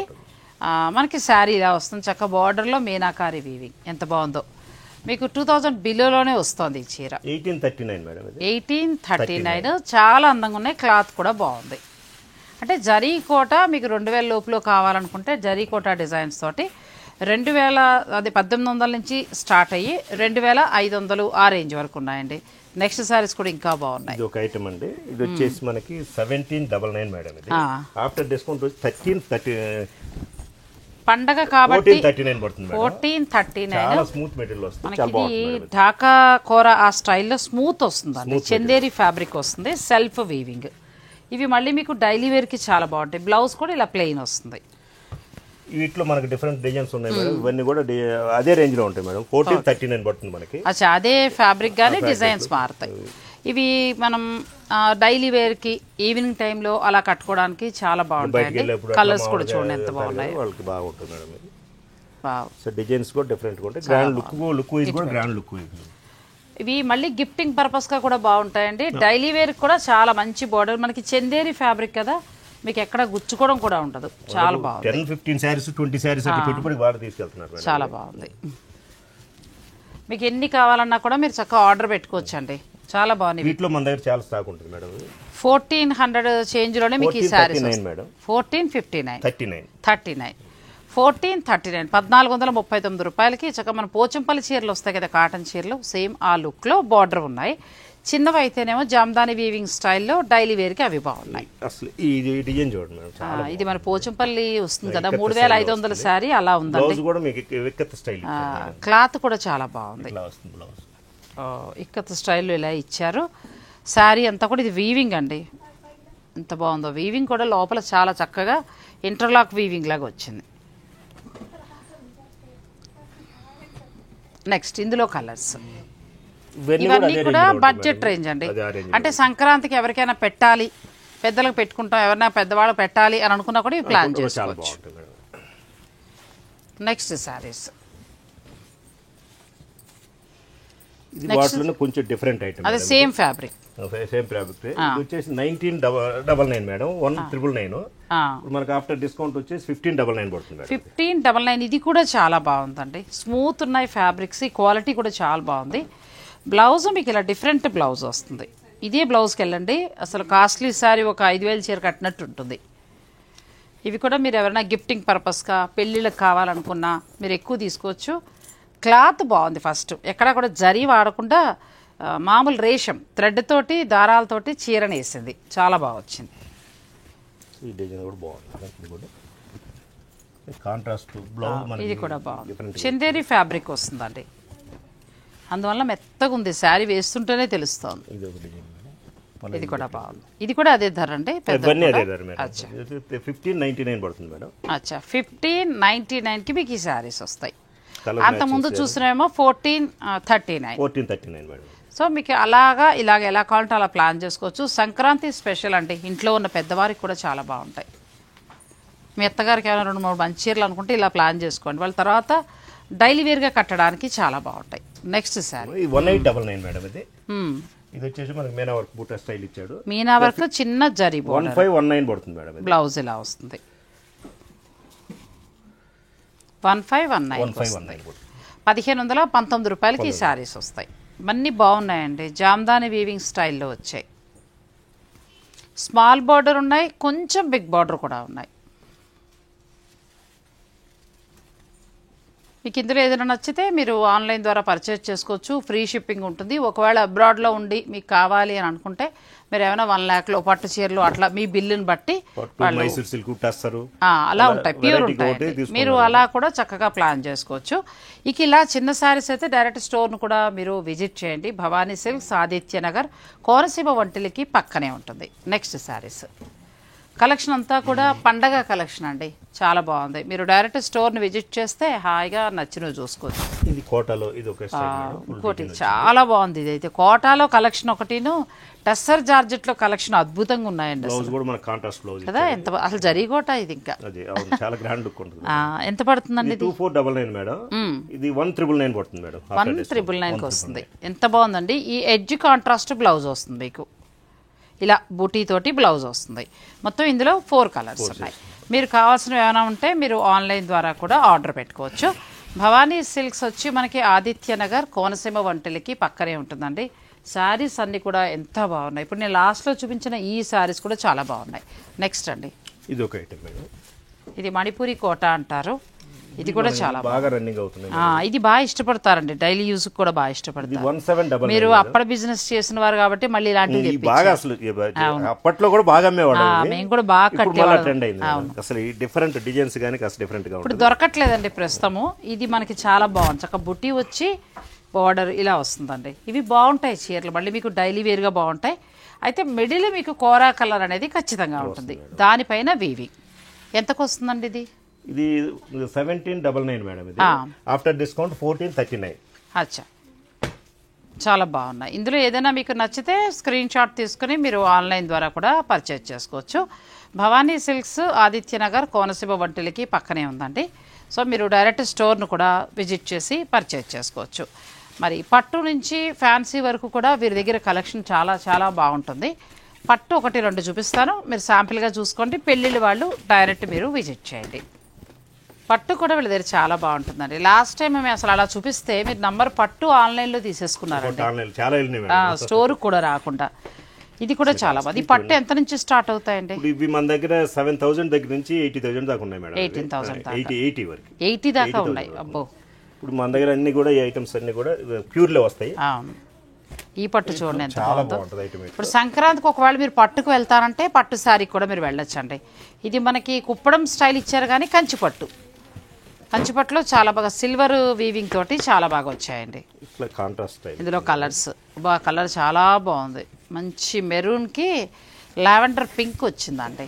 మనకి శారీ ఇలా వస్తుంది, చక్క బార్డర్లో మీనాకారి వీవింగ్. ఎంత బాగుందో. మీకు 2000 బిలోలోనే వస్తుంది ఈ చీర. 1839 మేడం. 1839 చాలా అందంగా ఉన్నాయి. క్లాత్ కూడా బాగుంది. అంటే జరీ కోట మీకు 2000 లోపులో కావాలనుకుంటే జరీ కోట డిజైన్స్ తోటి 1800 నుంచి స్టార్ట్ అయ్యి 2500 ఆ రేంజ్ వరకు ఉన్నాయండి. నెక్స్ట్ సారీస్ కూడా ఇంకా బాగున్నాయి. ఇది ఒక ఐటమ్ అండి. ఇది వచ్చేసి మనకి 1799 మేడం. ఇది ఆఫ్టర్ డిస్కౌంట్ 1330. పండగ కాబట్టి 1439 స్మూత్ మెటీరియల్ వస్తుంది. మనకి ఢాకా కూర ఆ స్టైల్లో స్మూత్ వస్తుంది. చందేరి ఫ్యాబ్రిక్ వస్తుంది, సెల్ఫ్ వీవింగ్. ఇవి మళ్ళీ మీకు డైలీ వేర్కి చాలా బాగుంటాయి. బ్లౌజ్ కూడా ఇలా ప్లెయిన్ వస్తుంది. వీటిలో మనకి డిఫరెంట్ డిజైన్స్ ఉన్నాయి మేడం. ఇవన్నీ కూడా అదే రేంజ్ లో ఉంటాయి మేడం. 1439 పడుతుంది మనకి. అచ్చా, అదే ఫ్యాబ్రిక్ కానీ డిజైన్స్ మారుతాయి. ఇవి మనం డైలీ వేర్కి ఈవినింగ్ టైంలో అలా కట్టుకోవడానికి చాలా బాగుంటాయి. కలర్స్ కూడా చూడండి ఎంత బాగున్నాయి. వాళ్ళకి బాగుంటుంది మేడం. సో డిజైన్స్ కూడా డిఫరెంట్ గా ఉంటాయి. గ్రాండ్ లుక్ వైజ్ కూడా గ్రాండ్ లుక్. ఇవి మళ్ళీ గిఫ్టింగ్ పర్పస్ గా కూడా బాగుంటాయండి. డైలీ వేర్ కూడా చాలా మంచి బార్డర్. మనకి చందేరి ఫ్యాబ్రిక్ కదా, మీకు ఎక్కడ గుచ్చుకోవడం కూడా ఉండదు. చాలా బాగుంది. 10-15 సారీస్ 20 సారీస్ పెట్టుబడి వాడు తీసుకెళ్తున్నారు. చాలా బాగుంది. మీకు ఎన్ని కావాలన్నా కూడా మీరు చక్కగా ఆర్డర్ పెట్టుకోవచ్చండి. చాలా బాగుంది. వీటిలో మన దగ్గర చాలా స్టాక్ ఉంటుంది మేడం. 1400 చేంజ్ లోనే మీకు ఈ సారీస్. 1459 39 1439 1439 రూపాయలకి చక్కగా మన పోచంపల్లి చీరలు వస్తాయి కదా, కాటన్ చీరలు, సేమ్ ఆ లుక్ లో బార్డర్ ఉన్నాయి. చిన్నవి అయితేనేమో జామ్దాని వీవింగ్ స్టైల్లో డైలీ వేర్కి అవి బాగున్నాయి. అసలు ఈ డిజైన్ చూడండి మేడం, చాలా ఇది మన పోచంపల్లి వస్తుంది కదా 3500 శారీ అలా ఉందండి. బ్లౌజ్ కూడా మీకు ఇక్కత్ స్టైల్ క్లాత్ కూడా చాలా బాగుంది. ఇలా వస్తుంది బ్లౌజ్. ఇక్కత్ స్టైల్లో ఇలా ఇచ్చారు. శారీ అంతా కూడా ఇది వీవింగ్ అండి, ఎంత బాగుందో. వీవింగ్ కూడా లోపల చాలా చక్కగా ఇంటర్లాక్ వీవింగ్ లాగా వచ్చింది. నెక్స్ట్ ఇందులో కలర్స్ ఇవన్నీ కూడా బడ్జెట్ రేంజ్ అండి. అంటే సంక్రాంతికి ఎవరికైనా పెట్టాలి, పెద్దలకు పెట్టుకుంటాం, ఎవరైనా పెద్దవాళ్ళకి పెట్టాలి అని అనుకున్నా కూడా ఇవి ప్లాన్ చేసుకోవచ్చు. నెక్స్ట్ శారీస్ కొంచెం డిఫరెంట్ ఐటమ్, అదే సేమ్ ఫ్యాబ్రిక్. వచ్చేసి 1999 మేడం, 1999. మనకు ఆఫ్టర్ డిస్కౌంట్ వచ్చేసి 1599 పడుతుంది. 1599 ఇది కూడా చాలా బాగుందండి, స్మూత్ ఉన్నాయి ఫ్యాబ్రిక్స్, క్వాలిటీ కూడా చాలా బాగుంది. బ్లౌజ్ మీకు ఇలా డిఫరెంట్ బ్లౌజ్ వస్తుంది. ఇదే బ్లౌజ్కి వెళ్ళండి, అసలు కాస్ట్లీ శారీ ఒక 5000 చీర కట్టినట్టు ఉంటుంది. ఇవి కూడా మీరు ఎవరైనా గిఫ్టింగ్ పర్పస్గా పెళ్ళిళ్ళకి కావాలనుకున్నా మీరు ఎక్కువ తీసుకోవచ్చు. క్లాత్ బాగుంది. ఫస్ట్ ఎక్కడా కూడా జరీ వాడకుండా మామూలు రేషం థ్రెడ్ తోటి దారాలతోటి చీరని వేసింది, చాలా బాగా వచ్చింది. ఈ డిజైన్ కూడా బాగుంది, కాంట్రాస్ట్ బ్లౌజ్. ఇది కూడా బాగుంది, చందేరి ఫ్యాబ్రిక్ వస్తుందండి, అందువల్ల మెత్తగా ఉంది, శారీ వేస్తుంటేనే తెలుస్తోంది. ఇది కూడా బాగుంది, ఇది కూడా అదే ధర అండి. 1599 పడుతుంది మేడం. అచ్చా 1599కి మీకు ఈ శారీస్ వస్తాయి. అంత ముందు చూసినేమో 1439 మేడం. సో మీకు అలాగా ఇలాగ ఎలా కావాలంటే అలా ప్లాన్ చేసుకోవచ్చు. సంక్రాంతి స్పెషల్ అంటే ఇంట్లో ఉన్న పెద్దవారికి కూడా చాలా బాగుంటాయి. మీ అత్తగారికి ఏమైనా 2-3 మంచి చీరలు అనుకుంటే ఇలా ప్లాన్ చేసుకోండి, వాళ్ళ తర్వాత డైలీ వేర్గా కట్టడానికి చాలా బాగుంటాయి. Next sari 1899 madam. ఇది వచ్చేసి మనకి మీనా వర్క్ బూటా స్టైల్ ఇచ్చాడు, మీనా వర్క్ చిన్న జరీ 1519 పడుతుంది మేడం. బ్లౌజ్ ఇలా వస్తుంది, 1519 1519 రూపాయలకి ఈ శారీస్ వస్తాయి. ఇవన్నీ బాగున్నాయండి, జామ్దాని వీవింగ్ స్టైల్లో వచ్చాయి. స్మాల్ బార్డర్ ఉన్నాయి, కొంచెం బిగ్ బార్డర్ కూడా ఉన్నాయి. మీకు ఇందులో ఏదైనా నచ్చితే మీరు ఆన్లైన్ ద్వారా పర్చేజ్ చేసుకోవచ్చు, ఫ్రీ షిప్పింగ్ ఉంటుంది. ఒకవేళ అబ్రాడ్లో ఉండి మీకు కావాలి అని అనుకుంటే మీరు ఏమైనా 1 లక్షలో పట్టు చీరలు అట్లా మీ బిల్లుని బట్టి అలా ఉంటాయి, ప్యూర్ ఉంటాయి, మీరు అలా కూడా చక్కగా ప్లాన్ చేసుకోవచ్చు. ఇక ఇలా చిన్న శారీస్ అయితే డైరెక్ట్ స్టోర్ను కూడా మీరు విజిట్ చేయండి. భవానీ సిల్క్స్, ఆదిత్య నగర్, కోనసీమ వంటిలకి పక్కనే ఉంటుంది. నెక్స్ట్ శారీస్ కలెక్షన్ అంతా కూడా పండగ కలెక్షన్ అండి, చాలా బాగుంది. మీరు డైరెక్ట్ స్టోర్ని విజిట్ చేస్తే హాయిగా నచ్చినవి చూసుకోవచ్చు. ఇది కోటాలో ఇంకోటి చాలా బాగుంది. ఇది అయితే కోటాలో కలెక్షన్ ఒకటిను, టస్సర్ జార్జెట్లో కలెక్షన్ అద్భుతంగా ఉన్నాయండి కదా. ఎంత అసలు జరిగోట ఇది ఇంకా చాలా గ్రాండ్ లుక్ ఉంటుంది. ఎంత పడుతుందండి? 2499 మేడం. ఇది 1999 పడుతుంది మేడం. 1999కి వస్తుంది. ఎంత బాగుందండి. ఈ ఎడ్జ్ కాంట్రాస్ట్ బ్లౌజ్ వస్తుంది మీకు, ఇలా బూటీ తోటి బ్లౌజ్ వస్తుంది. మొత్తం ఇందులో 4 కలర్స్ ఉన్నాయి. మీరు కావాల్సినవి ఏమైనా ఉంటే మీరు ఆన్లైన్ ద్వారా కూడా ఆర్డర్ పెట్టుకోవచ్చు. భవానీ సిల్క్స్ వచ్చి మనకి ఆదిత్య నగర్ కోనసీమ వంటలకి పక్కనే ఉంటుందండి. శారీస్ అన్నీ కూడా ఎంత బాగున్నాయి. ఇప్పుడు నేను లాస్ట్లో చూపించిన ఈ శారీస్ కూడా చాలా బాగున్నాయి. నెక్స్ట్ అండి, ఇది ఒక ఐటమ్ మేడం. ఇది మణిపూరి కోట అంటారు. ఇది కూడా చాలా బాగా రన్నింగ్ అవుతుంది. ఇది బాగా ఇష్టపడతారండి, డైలీ యూజ్ కూడా బాగా ఇష్టపడతారు. మీరు అప్పటి బిజినెస్ చేసిన వారు కాబట్టి మళ్ళీ ఇలాంటివి అప్పట్లో కూడా బాగా మేము కూడా బాగా కట్టేవాళ్ళం. అసలు డిఫరెంట్ డిజైన్స్ గానీ డిఫరెంట్ గా ఇప్పుడు దొరకట్లేదండి ప్రస్తుతము. ఇది మనకి చాలా బాగుంది, చక్కగా బుట్టి వచ్చి బార్డర్ ఇలా వస్తుందండి. ఇవి బాగుంటాయి చీరలు, మళ్ళీ మీకు డైలీ వేర్గా బాగుంటాయి. అయితే మిడిల్ మీకు కోరా కలర్ అనేది ఖచ్చితంగా ఉంటుంది, దానిపైన వీవింగ్. ఎంతకు వస్తుందండి ఇది? ఇది 1799 మేడం. ఇది ఆఫ్టర్ డిస్కౌంట్ 1439. అచ్చా, చాలా బాగున్నాయి. ఇందులో ఏదైనా మీకు నచ్చితే స్క్రీన్ షాట్ తీసుకుని మీరు ఆన్లైన్ ద్వారా కూడా పర్చేజ్ చేసుకోవచ్చు. భవానీ సిల్క్స్ ఆదిత్య నగర్ కోనసీమ వంటిలకి పక్కనే ఉందండి. సో మీరు డైరెక్ట్ స్టోర్ను కూడా విజిట్ చేసి పర్చేజ్ చేసుకోవచ్చు. మరి పట్టు నుంచి ఫ్యాన్సీ వరకు కూడా వీరి దగ్గర కలెక్షన్ చాలా చాలా బాగుంటుంది. పట్టు 1-2 చూపిస్తాను, మీరు శాంపిల్గా చూసుకోండి. పెళ్ళిళ్ళు వాళ్ళు డైరెక్ట్ మీరు విజిట్ చేయండి. పట్టు కూడా వీళ్ళ దగ్గర చాలా బాగుంటుందండి. లాస్ట్ టైం మేము అసలు అలా చూపిస్తే మీరు నంబర్ పట్టు ఆన్లైన్లో తీసేసుకున్నారండి, స్టోర్ కూడా రాకుండా. ఇది కూడా చాలా బాగుంది. ఈ పట్టు ఎంత నుంచి స్టార్ట్ అవుతాయండి? ఇవి మన దగ్గర 7000 దగ్గర నుంచి 80,000 దాకా ఉన్నాయి మేడం. 18,000 దాకా, 80 దాకా ఉన్నాయి. అబ్బో, ఇప్పుడు మన దగ్గర అన్ని కూడా ఈ ఐటమ్స్ అన్ని కూడా ప్యూర్లో వస్తాయి. ఈ పట్టు చూడండి ఎంత చాలా బాగుందో. బాగుంటుంది ఐటమ్. ఇప్పుడు సంక్రాంతికి ఒకవేళ మీరు పట్టుకు వెళ్తారంటే పట్టు శారీ కూడా మీరు వెళ్ళొచ్చండి. ఇది మనకి కుప్పడం స్టైల్ ఇచ్చారు కానీ కంచిపట్టులో చాలా బాగా సిల్వర్ వీవింగ్ తోటి చాలా బాగా వచ్చాయండి. ఇట్లా కాంట్రాస్ట్ స్టైల్. ఇందులో కలర్స్ కలర్ చాలా బాగుంది. మంచి మెరూన్కి లావెండర్ పింక్ వచ్చిందండి.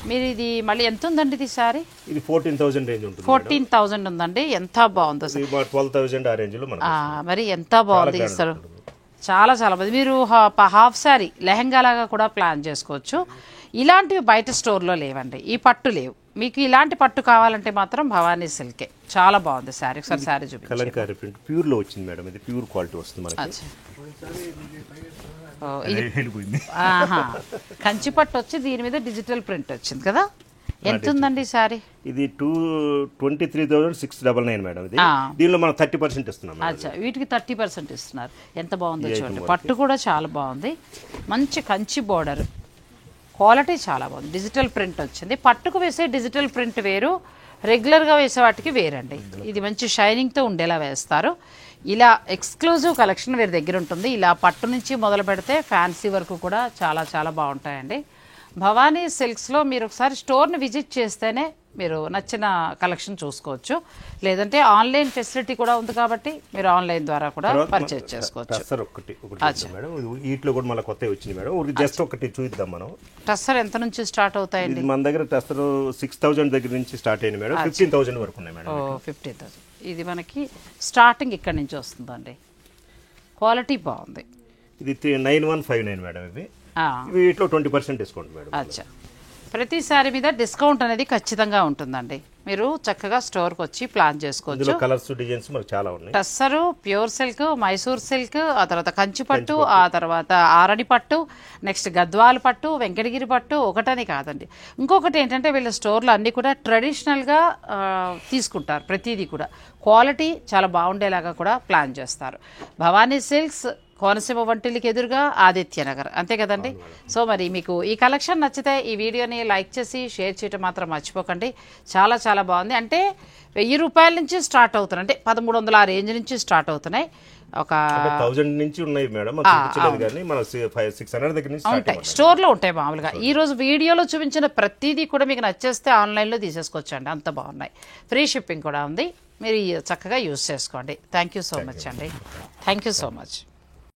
మీరు ఇది మళ్ళీ ఎంత ఉందండి ఇది సారీ? ఇది 14,000 రేంజ్ ఉంటుంది. 14,000 ఉందండి. ఎంత బాగుందో 12,000 ఆ రేంజ్ లో మరి ఎంత బాగుంది అసలు. చాలా చాలా బాగుంది. మీరు హాఫ్ శారీ లెహంగా లాగా కూడా ప్లాన్ చేసుకోవచ్చు. ఇలాంటివి బయట స్టోర్లో లేవండి. ఈ పట్టు లేవు. మీకు ఇలాంటి పట్టు కావాలంటే మాత్రం భవానీ సిల్కే. చాలా బాగుంది శారీ. ఒకసారి శారీ చూపించండి. కలంకారీ ప్రింట్ ప్యూర్ లో వచ్చింది మేడం. ఇది ప్యూర్ క్వాలిటీ వస్తుంది మనకి. కంచి పట్టు వచ్చి దీని మీద డిజిటల్ ప్రింట్ వచ్చింది కదా. ఎంత ఉందండి సారీ? ఇది 23,699 మేడం. ఇది దీనిలో మనం 30% ఇస్తున్నాం. అచ్చా, వీటికి 30% ఇస్తున్నారు. ఎంత బాగుందో చూడండి. పట్టు కూడా చాలా బాగుంది. మంచి కంచి బోర్డర్, క్వాలిటీ చాలా బాగుంది. డిజిటల్ ప్రింట్ వచ్చింది. పట్టుకు వేసే డిజిటల్ ప్రింట్ వేరు, రెగ్యులర్గా వేసే వాటికి వేరండి. ఇది మంచి షైనింగ్తో ఉండేలా వేస్తారు. ఇలా ఎక్స్క్లూజివ్ కలెక్షన్ వీరి దగ్గర ఉంటుంది. ఇలా పట్టు నుంచి మొదలు పెడితే ఫ్యాన్సీ వరకు కూడా చాలా చాలా బాగుంటాయండి. భవానీ సిల్క్స్లో మీరు ఒకసారి స్టోర్ని విజిట్ చేస్తేనే మీరు నచ్చిన కలెక్షన్ చూసుకోవచ్చు. లేదంటే ఆన్లైన్ ఫెసిలిటీ కూడా ఉంది కాబట్టి మీరు ఆన్లైన్ ద్వారా కూడా పర్చేజ్ చేసుకోవచ్చు. వీటిలో కూడా మళ్ళీ కొత్తవి వచ్చింది మేడం. జస్ట్ ఒకటి చూద్దాం మనం. టస్సర్ ఎంత నుంచి స్టార్ట్ అవుతాయండి? మన దగ్గర టస్సర్ 6,000 దగ్గర నుంచి స్టార్ట్ అయింది మేడం. 15,000 వరకు ఉన్నాయి మేడం. 15,000. ఇది మనకి స్టార్టింగ్ ఇక్కడ నుంచి వస్తుందండి. క్వాలిటీ బాగుంది. ఇది 9159 మేడం. ఇవి వీటిలో 20% డిస్కౌంట్ మేడం. అచ్చా, ప్రతిసారి మీద డిస్కౌంట్ అనేది ఖచ్చితంగా ఉంటుందండి. మీరు చక్కగా స్టోర్కి వచ్చి ప్లాన్ చేసుకోవచ్చు. కలర్స్ డిజైన్స్ మనకు చాలా ఉన్నాయి. Tussar, pure silk, Mysore silk, ఆ తర్వాత కంచి పట్టు, ఆ తర్వాత ఆరణి పట్టు, నెక్స్ట్ గద్వాల పట్టు, వెంకటగిరి పట్టు ఒకటని కాదండి. ఇంకొకటి ఏంటంటే వీళ్ళ స్టోర్లో అన్నీ కూడా ట్రెడిషనల్గా తీసుకుంటారు. ప్రతిదీ కూడా క్వాలిటీ చాలా బాగుండేలాగా కూడా ప్లాన్ చేస్తారు. భవానీ సిల్క్స్ కోనసీమ వంటిల్లికి ఎదురుగా ఆదిత్యనగర్, అంతే కదండి. సో మరి మీకు ఈ కలెక్షన్ నచ్చితే ఈ వీడియోని లైక్ చేసి షేర్ చేయటం మాత్రం మర్చిపోకండి. చాలా చాలా బాగుంది. అంటే 1,000 రూపాయల నుంచి స్టార్ట్ అవుతున్నాయి. అంటే 1,300 ఆ రేంజ్ నుంచి స్టార్ట్ అవుతున్నాయి. ఒక 1000 నుంచి ఉన్నాయి మేడం. మన 600 దగ్గర నుంచి ఉంటాయి, స్టోర్లో ఉంటాయి మామూలుగా. ఈ రోజు వీడియోలో చూపించిన ప్రతిదీ కూడా మీకు నచ్చేస్తే ఆన్లైన్లో తీసేసుకోవచ్చండి. అంత బాగున్నాయి. ఫ్రీ షిప్పింగ్ కూడా ఉంది. మీరు చక్కగా యూజ్ చేసుకోండి. థ్యాంక్ యూ సో మచ్ అండి. Thank you so much.